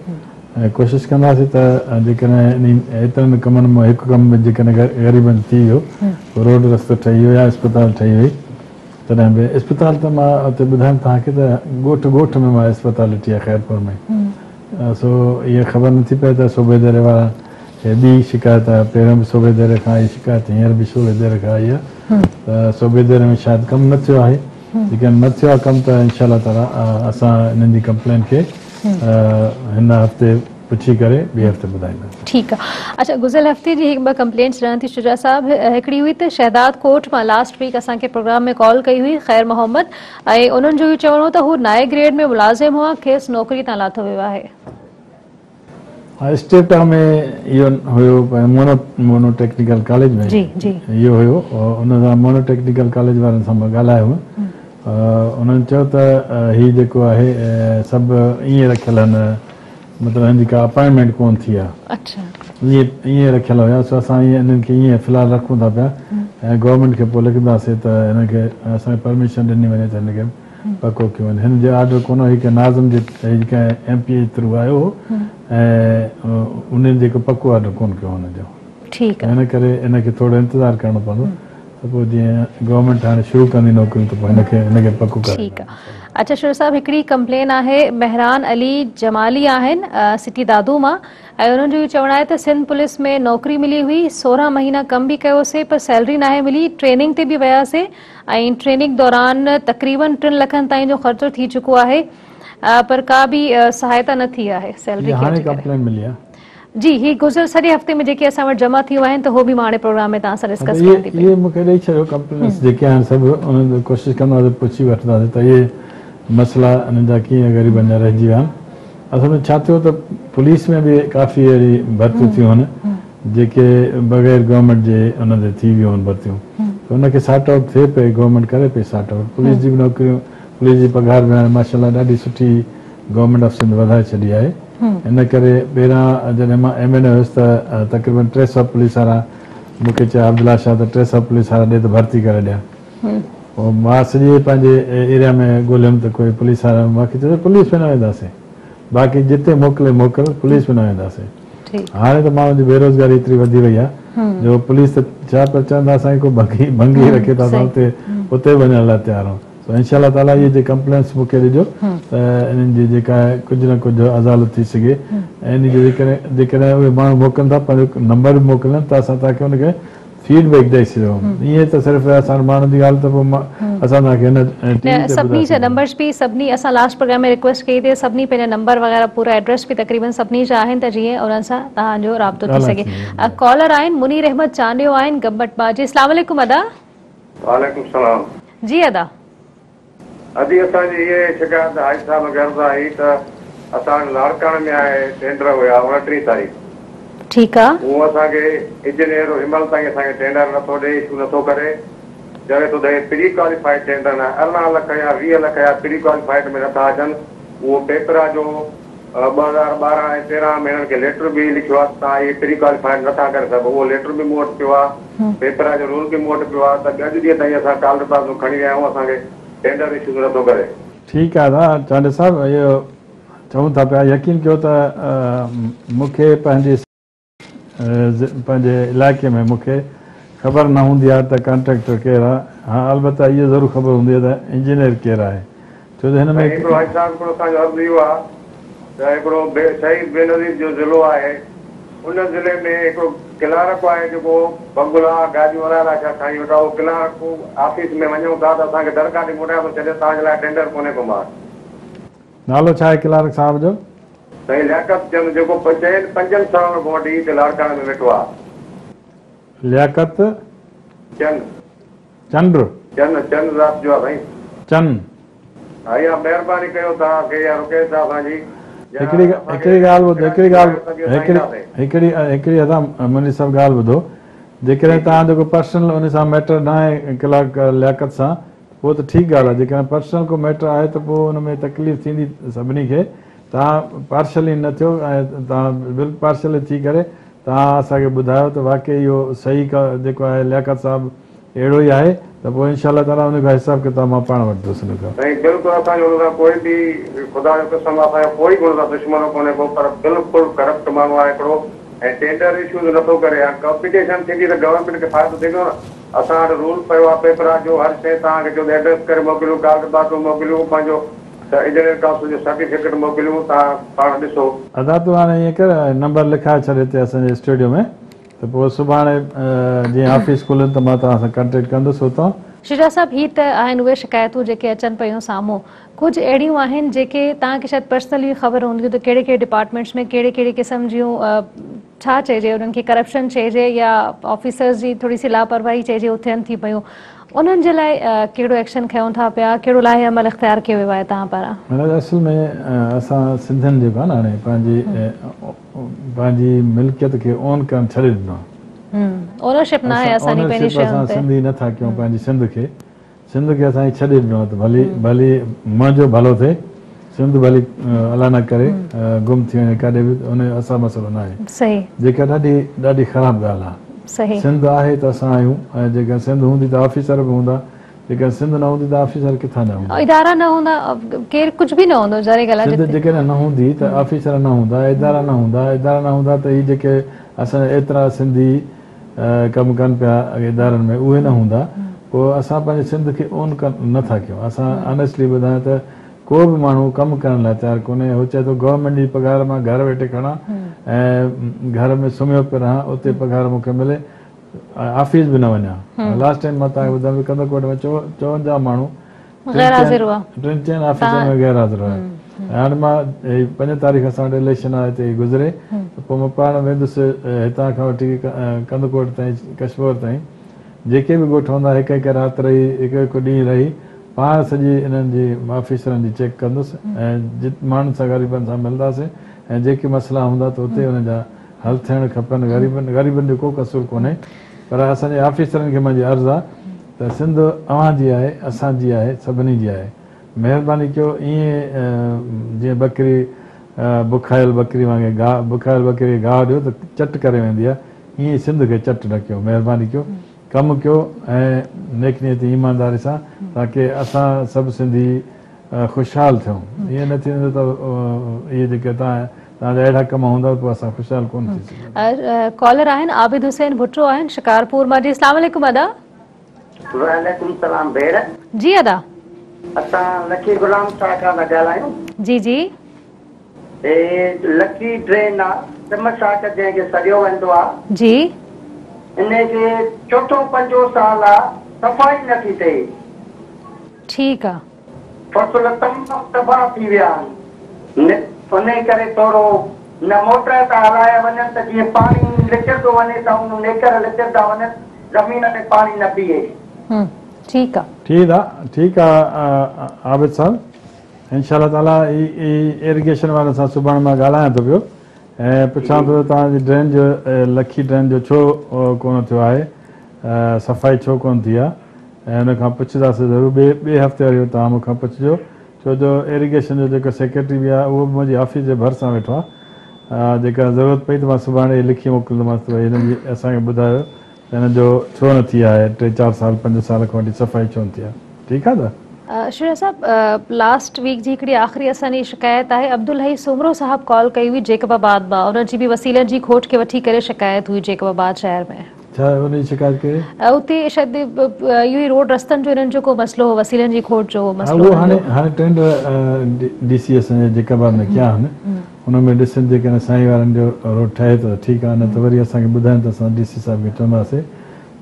ऐं कोशिशि कंदासीं त जेकॾहिं एतिरनि कमनि मां हिकु कमु में जेकॾहिं ग़रीबनि थी वियो, रोड रस्तो ठही वियो या अस्पताल ठही वई, तॾहिं बि अस्पताल त मां हुते ॿुधायां तव्हांखे त ॻोठ में मां अस्पताल ॾिठी आहे खैरपुर में। सो इहा ख़बर नथी पए त सूबे देर वारा ॿी शिकायत आहे, पहिरियों बि सूबे देर खां आई शिकायत, हींअर बि सूबे देर खां आई आहे त सूबे देर में शायदि कमु न थियो आहे। जेकॾहिं न थियो आहे कमु त इंशाअल्लाह ताला असां हिननि जी कंप्लेन खे हिन हफ़्ते पुछी करे ॿिए हफ़्ते ॿुधाईंदासीं। ठीकु आहे। अच्छा, गुज़िरियल हफ़्ते जी हिकु ॿ कंप्लेंट्स रहनि थी शुजा साहब। हिकिड़ी हुई त शहदाद कोट मां लास्ट वीक असांखे प्रोग्राम में कॉल कई हुई ख़ैर मोहम्मद, ऐं उन्हनि जो इहो चवणो त हू नाए ग्रेड में मुलाज़िम हुआ, खेसि नौकिरी तां लाथो वियो आहे। हाँ, स्टेटा में इहो हुयो मोनो टेक्निकल कॉलेज में इहो हुयो, उन सां मोनो टेक्निकल कॉलेज वारनि सां मां ॻाल्हायो उन्हनि चयो त हीउ जेको आहे सभु ईअं रखियल आहिनि, मतिलबु हिनजी का अपॉइंटमेंट कोन थी आहे। अच्छा, ईअं रखियल हुया, सो असां हिननि खे ईअं फ़िलहालु रखूं था पिया ऐं गवर्नमेंट खे पोइ लिखंदासीं त हिनखे असांखे परमिशन ॾिनी वञे त हिनखे पको कयो वञे। हिन जो ऑर्डर कोन हुई की नाज़िम जे जेका MP थ्रू आयो हो ऐं उन्हनि जेको पको ऑर्डर कोन कयो हुनजो। ठीकु आहे, हिन करे हिनखे थोरो इंतज़ारु करिणो पवंदो, त पोइ जीअं गवर्नमेंट हाणे शुरू कंदी नौकिरियूं त पोइ हिनखे पको करे। ठीकु आहे। अच्छा शुरू साहब, हिकिड़ी कंप्लेन आहे मेहरान अली जमाली आहिनि सिटी दादू मां, ऐं उन्हनि जो इहो चवणु आहे त सिंध पुलिस में नौकिरी मिली हुई, 16 महीना कमु बि कयोसीं पर सैलरी नाहे मिली, ट्रेनिंग ते बि वियासीं ऐं ट्रेनिंग दौरान तक़रीबन 3 लखनि ताईं जो ख़र्चो थी चुको आहे, पर का बि सहायता न थी आहे सैलरी हाणे कंप्लेन मिली आहे। जी, ही गुज़िरियल सॼे हफ़्ते में जेके असां वटि जमा थियूं आहिनि त हो बि मां हाणे प्रोग्राम में तव्हां सां डिस्कस कयां थी। इहे मूंखे ॾेई छॾियो कंप्लेन्स जेके आहिनि सभु, उन्हनि कोशिशि कंदासीं पुछी वठंदासीं त इहे मसइला हिननि जा कीअं ग़रीबनि जा रहिजी विया आहिनि। असल में छा थियो त पुलिस में बि काफ़ी अहिड़ी भर्तियूं थियूं आहिनि जेके बग़ैर गवर्नमेंट जे उन ते थी वियूं आहिनि भर्तियूं, त उनखे सॉर्ट आउट थिए पई, गवर्नमेंट करे पई सॉर्ट आउट। पुलिस जी बि नौकिरियूं, पुलिस जी पघार बि हाणे माशाल्लाह ॾाढी सुठी गवर्नमेंट ऑफ सिंध वधाए छॾी आहे। इन करे पहिरां जॾहिं मां MLA हुयुसि त तक़रीबन 300 पुलिस वारा मूंखे चयो अब्दुल्ला शाह त 300 पुलिस वारा ॾे त भर्ती करे ॾिया। पोइ मां सॼे पंहिंजे एरिया में ॻोल्हियुमि त कोई पुलिस वारा, मूंखे चयो पुलिस में न वेंदासीं, बाक़ी जिते मोकिल पुलिस में न वेंदासीं। हाणे त माण्हुनि जी बेरोज़गारी एतिरी वधी वई आहे जो पुलिस त छा पिया चवंदा असांखे को भंगी रखे था, असां उते वञण लाइ तयारु आहियूं। इंशाअल्लाह ताला इहे जे कंप्लेंट्स मूंखे ॾिजो त इन्हनि जी जेका आहे कुझु न कुझु अदालत थी सघे, ऐं इन जो जेकॾहिं उहे माण्हू मोकिलनि था पंहिंजो नंबर बि मोकिलनि त असां तव्हांखे हुनखे फीडबैक ॾेई सघूं। ईअं त सिर्फ़ु असां माण्हुनि जी ॻाल्हि त पोइ असां तव्हांखे हिन सभिनी जा नंबर्स बि सभिनी असां लास्ट प्रोग्राम में रिक्वेस्ट कई थी, सभिनी पंहिंजा नंबर वग़ैरह पूरा एड्रेस बि तक़रीबन सभिनी जा आहिनि त जीअं उन्हनि सां तव्हांजो राब्तो थी सघे। कॉलर आहिनि मुनीर अहमद चांडियो आहिनि गब्बट बाजी। अस्सलाम वालेकुम अदा। वालेकुम सलाम। जी अदा, अॼु असांजी इहे शिकायत हाजी साहब गर्द आई त असां लाड़काणे में आहे टेंडर हुया 29 तारीख़। ठीकु आहे। उहो असांखे इंजीनियर हिमल ताईं असांखे टेंडर नथो ॾे, इशू नथो करे, चवे थो त प्री क्वालिफाइड टेंडर न, 18 लख या 20 लख या प्री क्वालिफाइड में नथा अचनि। उहो पेपर जो 2012 ऐं 13 में हिननि खे लेटर बि लिखियो आहे तव्हां इहे प्री क्वालिफाइड नथा करे सघो, उहो लेटर बि मूं वटि पियो आहे, पेपर जो रूल बि मूं वटि पियो आहे। त अॼु ॾींहं ताईं असां काल पासूं खणी विया आहियूं, असांखे टेंडर इशू नथो करे। ठीकु आहे दादा चांडे साहिब, इहो चऊं था पिया, यकीन कयो त मूंखे पंहिंजे इलाइक़े में मूंखे ख़बर न हूंदी आहे त कॉन्ट्रेक्टर केरु आहे। हा अलबत्ता इहो ज़रूरु ख़बर हूंदी आहे त इंजीनियर केरु आहे, छो त हिन में हिकिड़ो असांजो अर्ज़ु इहो आहे त हिकिड़ो शहीद बेनज़ीर जो ज़िलो आहे, उन ज़िले में हिकिड़ो क्लार्क आहे जेको बंगला गाॾियूं हलाइण छा खणी वेठा, उहो क्लार्क ऑफिस में वञूं था त असांखे दरखास्त मोटाए थो छॾे, तव्हांजे लाइ टेंडर कोन्हे को। मां नालो छा आहे क्लार्क साहिब जो? साईं लियाकत चंद, जेको 5 सालनि खां वठी हिते लाड़काणे में वेठो आहे। लियाकत चंद चंद्र चंद रात जो आहे साईं। चंद हा इहा महिरबानी कयो तव्हांखे, या रुके था असांजी हिकिड़ी ॻाल्हि अदा मुंहिंजी सभु ॻाल्हि ॿुधो, जेकॾहिं तव्हां जेको पर्सनल उन सां मैटर न आहे क्लार्क लियाकत सां, पोइ त ठीकु ॻाल्हि आहे। जेकॾहिं पर्सनल को मैटर आहे त पोइ हुन में तकलीफ़ थींदी सभिनी खे। तव्हां पार्शली न थियो ऐं तव्हां बिल्कुलु पार्शली थी करे तव्हां असांखे ॿुधायो त वाक़ई इहो सही जेको आहे लियाकत साहिबु अहिड़ो ई आहे, त पोइ इनशाला ताला उनजो हिसाब किताब मां पाण वठंदुसि। बिल्कुलु असांजो कोई बि ख़ुदा जो क़सम असांजो कोई बि दुश्मन कोन्हे को, पर बिल्कुलु करप्ट माण्हू आहे हिकिड़ो, ऐं टेंडर इशूज़ नथो करे। कॉम्पिटिशन थींदी त गवर्नमेंट खे फ़ाइदो थींदो न। असां वटि रूल पियो आहे पेपर जो, हर शइ तव्हांखे जो एड्रेस करे मोकिलियूं, कागज़ात मोकिलियूं, पंहिंजो इंजीनियर कास्ट जो सर्टिफिकेट मोकिलियूं, तव्हां पाण ॾिसो। अदा तूं हाणे ईअं कर नंबर लिखाए छॾ हिते असांजे स्टूडियो में, त पोइ सुभाणे जीअं ऑफिस खुलनि त मां तव्हां सां कॉन्टेक्ट कंदुसि हुतां। शुजा साहब, ही त आहिनि उहे शिकायतूं जेके अचनि पियूं साम्हूं, कुझु अहिड़ियूं आहिनि जेके तव्हांखे शायदि पर्सनली ख़बर हूंदियूं त कहिड़े कहिड़े डिपार्टमेंट्स में कहिड़े कहिड़े क़िस्म जूं छा चइजे, उन्हनि खे करप्शन चइजे या ऑफिसर्स जी थोरी सी लापरवाही चइजे, उहे थियनि थी पियूं, उन्हनि जे लाइ कहिड़ो एक्शन खयूं था पिया, कहिड़ो लाइ अमल इख़्तियार कयो वियो आहे तव्हां पारां? असल में असां सिंधियुनि जेको आहे न हाणे पंहिंजी मिल्कियत खे ओन करणु छॾे ॾिनो आहे। ओनरशिप न आहे असांजी पंहिंजी शयुनि ते। सिंधी नथा कयूं पंहिंजी सिंध खे असांखे छॾे ॾिनो आहे त भली मुंहिंजो भलो थिए, सिंध भली अलाह न करे गुम थी वञे काॾे बि, उन जो असां मसइलो न आहे, जेका ॾाढी ख़राबु ॻाल्हि आहे। सिंध आहे त असां आहियूं, ऐं जेका सिंध हूंदी त ऑफिसर बि हूंदा, जेका सिंध न हूंदी त ऑफिसर किथां न हूंदा, इदारा न हूंदा, केरु कुझु बि न हूंदो। जेकॾहिं न हूंदी त ऑफिसर न हूंदा, इदारा न हूंदा त ही जेके असां एतिरा सिंधी कमु कनि पिया इदारनि में उहे न हूंदा, पोइ असां पंहिंजे सिंध खे ओन नथा कयूं। असां ऑनेस्टली ॿुधायां त को बि माण्हू कमु करण लाइ तयारु कोन्हे। हू चए थो गवर्नमेंट जी पघार मां घर वेठे खणा ऐं घर में सुम्हियो पियो रहां, उते पघार मूंखे मिले, ऑफिस बि न वञा। लास्ट टाइम मां तव्हांखे ॿुधायां कंदरकोट में 54 माण्हू 3 ऑफिसनि में गैर हाज़िर हुया। हाणे मां 5 तारीख़ असां वटि इलेक्शन आहे हिते गुज़रे, पोइ मां पाण वेंदुसि हितां खां वठी कंदरकोट ताईं, कश्मीर ताईं, जेके बि ॻोठ हूंदा हिकु हिकु राति रही, हिकु ॾींहुं रही, पाण सॼी इन्हनि जी ऑफिसरनि जी चेक कंदुसि ऐं माण्हुनि सां ग़रीबनि सां मिलंदासीं ऐं जेके मसइला हूंदा त उते हुनजा हल थियणु खपनि। ग़रीबनि जो को कसूर कोन्हे, पर असांजे ऑफिसरनि खे मुंहिंजी अर्ज़ु आहे त सिंध अव्हांजी आहे, असांजी आहे, सभिनी जी आहे। महिरबानी कयो ईअं जीअं बकरी बुखायल बकरी वांगुरु बुखायल बकरी खे गाहु ॾियो त चट करे वेंदी आहे, ईअं सिंध खे चट न कयो। महिरबानी कयो, कमु कयो ऐं नेकनीयत ईमानदारी सां, ताकी असां सभु सिंधी ख़ुशहाल थियूं। ईअं न थींदो त इहे जेके तव्हांजा अहिड़ा कम हूंदा पोइ असां ख़ुशहाल कोन थी सघूं। कॉलर आहिनि आबिद हुसैन भुट्टो आहिनि शिकारपुर मां। जी अस्सलाम वालेकुम अदा। वालेकुम सलाम भेण। जी अदा। असां लकी गुलाम शाह खां था ॻाल्हायूं। जी जी। लकी ड्रेन आहे सिमशाक जंहिंखे सॼो वेंदो आहे जी, इनखे 4-5 साल आहे, सफ़ाई नथी थिए। ठीकु आहे। फसल तमामु तबाह थी विया आहिनि, उन करे थोरो न मोटर था हलाया वञनि त जीअं पाणी लिकिरंदो वञे त उन नेकर लिकिरंदा वञनि, ज़मीन ते पाणी न बीहे। ठीकु आहे, ठीकु आहे आबिद साहब, इंशाअल्लाह ताला इरिगेशन वारनि सां सुभाणे मां ॻाल्हायां थो पियो ऐं पुछां थो तव्हांजी ड्रेन जो लखी ड्रेन जो छो कोन थियो आहे, सफ़ाई छो कोन थी आहे, ऐं हुनखां पुछंदासीं ज़रूरु। ॿिए हफ़्ते वरी तव्हां मूंखां पुछिजो, छो जो इरिगेशन जो जेको सेक्रेटरी बि आहे उहो बि मुंहिंजी ऑफिस जे भरिसां वेठो आहे। जेका ज़रूरत पई त मां सुभाणे लिखी मोकिलींदोमांसि त भई हिननि जी असांखे ॿुधायो त हिन जो छो न थी आहे, 3-4 साल 5 साल खां वठी सफ़ाई छो न थी आहे। ठीकु आहे त शुरा साहब, लास्ट वीक जी हिकिड़ी आख़िरी असांजी शिकायत आहे, अब्दुल हई सोमरो साहब कॉल कई हुई जेकबाबाद मां, उन जी बि वसीलनि जी खोट खे वठी करे शिकायत हुई जेकबाबाद शहर में। छा उन शिकायत कई? उते शायद इहो ई रोड रस्तनि जो इन्हनि जो को मसलो हो, वसीलनि जी खोट जो मसलो। हाणे टेंडर डीसी असांजे जेकबाबाद में कया आहिनि, उनमें ॾिसनि जेकॾहिं साईं वारनि जो रोड ठहे त ठीकु आहे, न त वरी असांखे ॿुधाइनि त असां डीसी साहिब खे चवंदासीं।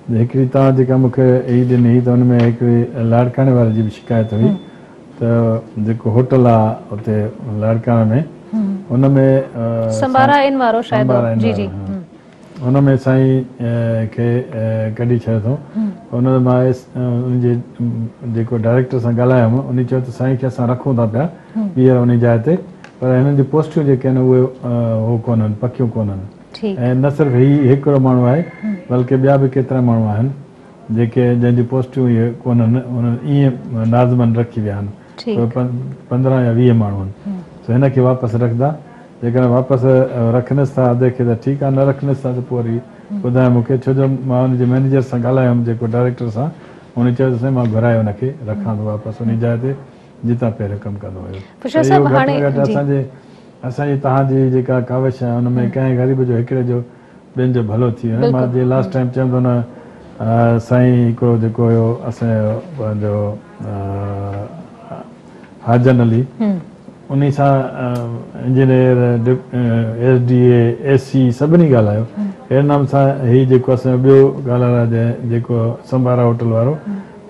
हिकिड़ी तव्हां जेका मूंखे ई ॾिनी त हुनमें हिकिड़ी लाड़काणे वारे जी बि शिकायत हुई त जेको होटल आहे उते लाड़काणे में, हुनमें संबारा इन वारो शायद, जी जी, हुनमें साईं खे कढी छॾियो अथऊं। हुन मां उनजे जेको डायरेक्टर सां ॻाल्हायुमि, उन चयो त साईं खे असां रखूं था पिया ॿीहर उन जाइ ते, पर हिननि जूं पोस्टियूं जेके आहिनि उहे हो कोन्हनि, पकियूं कोन्हनि। ऐं न सिर्फ़ु हिकिड़ो माण्हू आहे, बल्कि ॿिया बि केतिरा माण्हू आहिनि जेके जंहिंजी पोस्टियूं इहे कोन्हनि, उन्हनि ईअं नाज़मन रखी विया आहिनि, 15 या 20 माण्हू आहिनि। त हिनखे वापसि रखंदा, जेकॾहिं वापसि रखनिसि था अधे खे त ठीकु आहे, न रखनिसि था त पोइ वरी ॿुधाए मूंखे, छो जो मां हुनजे मैनेजर सां ॻाल्हायुमि जेको डायरेक्टर सां, हुन चयो त साईं मां घुराए हुनखे रखां थो वापसि उन जाइ ते जितां पहिरियों कमु कंदो हुयो। असांजी तव्हांजी जेका काविश आहे हुनमें कंहिं ग़रीब जो हिकिड़े जो ॿियनि जो भलो थी वञे। मां जीअं लास्ट टाइम चवंदो न, साईं हिकिड़ो जेको हुयो असांजो पंहिंजो हाजन अली, उन सां इंजीनियर, SDA, SC सभिनी ॻाल्हायो। अहिड़े नाम सां हीउ जेको असांजो ॿियो ॻाल्हायो जेको संबारा होटल वारो,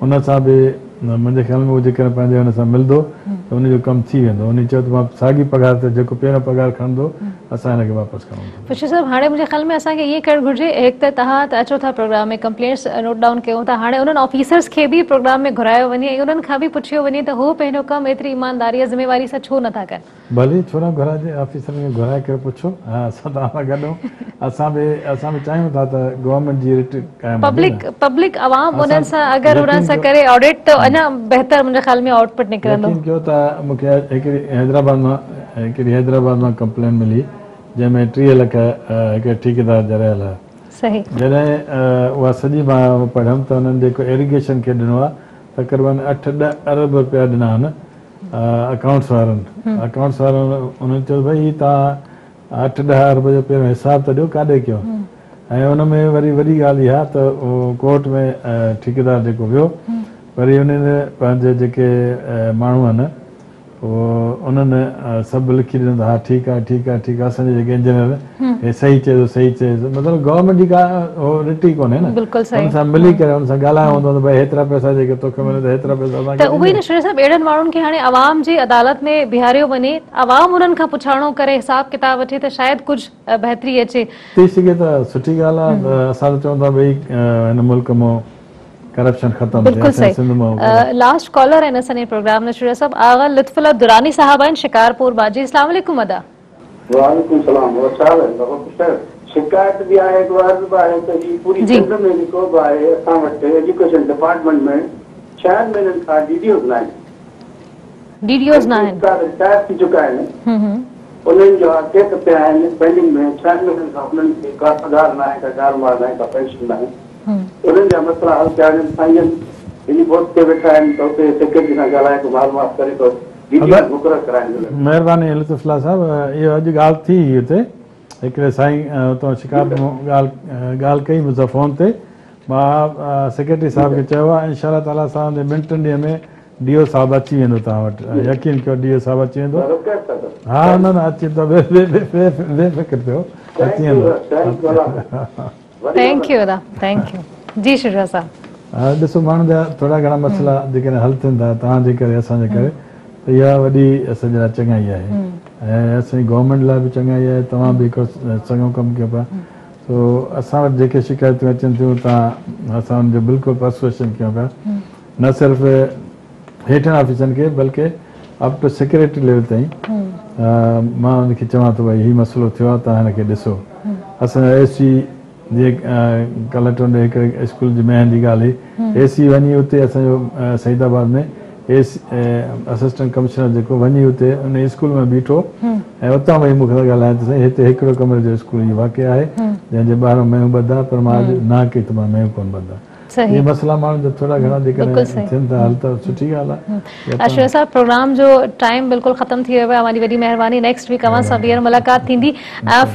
उन सां बि मुंहिंजे ख़्याल में उहो जेकॾहिं पंहिंजे हुन सां मिलंदो त उनजो कमु थी वेंदो। उन चयो त मां साॻी पघार ते जेको पहिरियों पघार खणंदो असां हिनखे वापसि करूं। खुशी साहब, हाणे मुंहिंजे ख़्याल में असांखे ईअं करणु घुरिजे, हिकु त तव्हां त अचो था प्रोग्राम में, कंप्लेंट्स नोट डाउन कयूं था, हाणे उन्हनि ऑफिसर्स खे बि प्रोग्राम में घुरायो वञे ऐं उन्हनि खां बि पुछियो वञे त हू पंहिंजो कमु एतिरी ईमानदारी ज़िम्मेवारी सां छो नथा कनि। भली छो न घुराइजे, ऑफिसरनि खे घुराए करे पुछो। हा, असां तव्हां सां गॾु, असां बि चाहियूं था त गवर्नमेंट जी रिट काइमु पब्लिक आवाम उन्हनि सां अगरि उन्हनि सां करे ऑडिट त अञा बहितर मुंहिंजे ख़्याल में आउटपुट निकिरंदो। यकीन कयो त मूंखे हिकिड़ी हैदराबाद मां कंप्लेन मिली जंहिंमें 30 लख हिकिड़े ठेकेदार जा रहियल आहे। सही। जॾहिं उहा सॼी मां पढ़ियमि त हुननि जेको इरिगेशन खे ॾिनो आहे तक़रीबन 8-10 अरब रुपया ॾिना आहिनि अकाउंट्स वारनि। अकाउंट्स वारनि उन्हनि चयो भई तव्हां 8-10 अरब जो पहिरियों हिसाब त ॾियो, काॾे कयो। ऐं हुन में वरी वॾी ॻाल्हि इहा त कोर्ट में ठेकेदार जेको वियो, वरी उन्हनि पंहिंजे जेके माण्हू आहिनि उन्हनि सभु लिखी ॾिनो त हा ठीकु आहे ठीकु आहे ठीकु आहे, असांजे जेके इंजीनियर हे सही चए थो सही चए थो, मतिलबु गवर्नमेंट जी का रिट ई कोन्हे न, हुन सां मिली करे हुन सां ॻाल्हायो हूंदो त भई हेतिरा पैसा जेके तोखे मिले त हेतिरा पैसा त उहो ई न श्री साहब, अहिड़नि माण्हुनि खे हाणे आवाम जी अदालत में बीहारियो वञे, आवाम उन्हनि खां पुछाणो करे हिसाब किताब वठे त शायदि कुझु बहितरी अचे थी सघे त सुठी ॻाल्हि आहे। असां त चवंदा भई हिन मुल्क मां करप्शन खत्म। बिल्कुल सही। लास्ट कॉलर है असांजे प्रोग्राम में शुरू साहब आगा लुत्फुल्लाह दुरानी साहब आहिनि शिकारपुर बाजी। अस्सलाम वालेकुम अदा। वालेकुम सलाम। शिकायत भी आहे, अर्ज़ भी आहे त जी पूरी सिंध में जेको बि आहे असां वटि एजुकेशन डिपार्टमेंट में 6 महीननि खां डीडीओस न आहिनि। डीडीओस न आहिनि, रिटायर थी चुका आहिनि, उन्हनि जो केस पिया आहिनि पेंडिंग में। 6 महीननि खां उन्हनि खे का पघार न आहे, का कारमार न आहे, का पेंशन न आहे। उन्हनि जा मसला हल कया आहिनि। साईं इन बोर्ड ते वेठा आहिनि त उते सेक्रेटरी सां ॻाल्हाए को मालूमात करे तो डीडीओस मुक़ररु कराइनि। महिरबानी लुत्फुल्लाह साहब, इहो अॼु ॻाल्हि थी हुते हिकिड़े साईं हुतां शिकारपुर ॻाल्हि कई मूंसां फ़ोन ते। मां सेक्रेटरी साहिब खे चयो आहे इंशाअल्लाह ताला असां 2-3 ॾींहं में डीओ साहिबु अची वेंदो तव्हां वटि, यकीन कयो डीओ साहिबु अची वेंदो। हा न अची वेंदो, बेफ़िक्र थियो अची वेंदो। थैंक यू अदा, थैंक यू जी शुजा साहब। हा ॾिसो, माण्हुनि जा थोरा घणा मसइला जेकॾहिं हल थियनि था तव्हांजे करे असांजे करे त इहा वॾी असांजे लाइ चङाई आहे ऐं असांजी गवर्नमेंट लाइ बि चङाई आहे। तव्हां बि हिकिड़ो चङो कमु कयो पिया। सो असां वटि जेके शिकायतूं अचनि थियूं तव्हां असां हुनजो बिल्कुलु पर्सुएशन कयूं पिया, न सिर्फ़ु हेठियां ऑफिसनि खे बल्कि अप टू सेक्रेटरी लेवल ताईं। मां हुनखे चवां थो भई हीउ मसइलो थियो आहे, तव्हां हिनखे ॾिसो। असांजा AC जीअं कलेक्टर ने हिकिड़े स्कूल जी महन जी ॻाल्हि हुई, AC वञी उते असांजो सईदाबाद में असिस्टेंट कमिश्नर जेको वञी उते उन स्कूल में बीठो ऐं उतां वई मूंखे ॻाल्हाए त साईं हिते हिकिड़ो कमरे जो स्कूल जी वाक़िआ आहे जंहिंजे ॿाहिरां मेहूं ॿधा, पर मां अॼु ना कई त मां मेहूं कोन ॿधा। ये मसला माण्हू जो थोड़ा घणा जेकर थियनि था हल त सुठी ॻाल्हि आहे। अशरफ साहब प्रोग्राम जो टाइम बिल्कुल खत्म थी वियो आहे, हमारी वॾी महिरबानी। नेक्स्ट वीक अवां सां ॿीहर मुलाक़ात थींदी।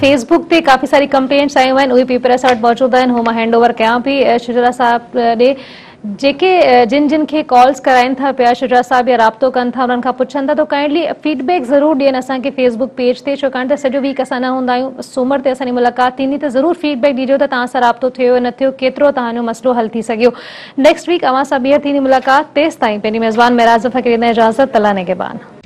फेसबुक ते काफ़ी सारी कंप्लेंट्स आयूं आहिनि, उहे पेपर असां वटि मौजूद आहिनि, हू मां हैंड ओवर कयां पई शुजा साहब ॾे। जेके जिन खे कॉल्स कराइनि था पिया, शुजा साहब या राब्तो कनि था, उन्हनि खां पुछनि था, तो काइंडली फीडबैक ज़रूर ॾियनि असांखे फेसबुक पेज ते, छाकाणि त सॼो वीक असां न हूंदा आहियूं। सूमर ते असांजी मुलाक़ात थींदी त ज़रूर फीडबैक ॾिजो त तव्हां सां राब्तो थियो न थियो, केतिरो तव्हांजो मसइलो हल थी सघियो। नेक्स्ट वीक अवां सां ॿीहर थींदी मुलाक़ात। तेसि ताईं पंहिंजी मेज़बान मेराज ज़फ़र खे ॾींदा इजाज़त। अल्लाह निगहबान।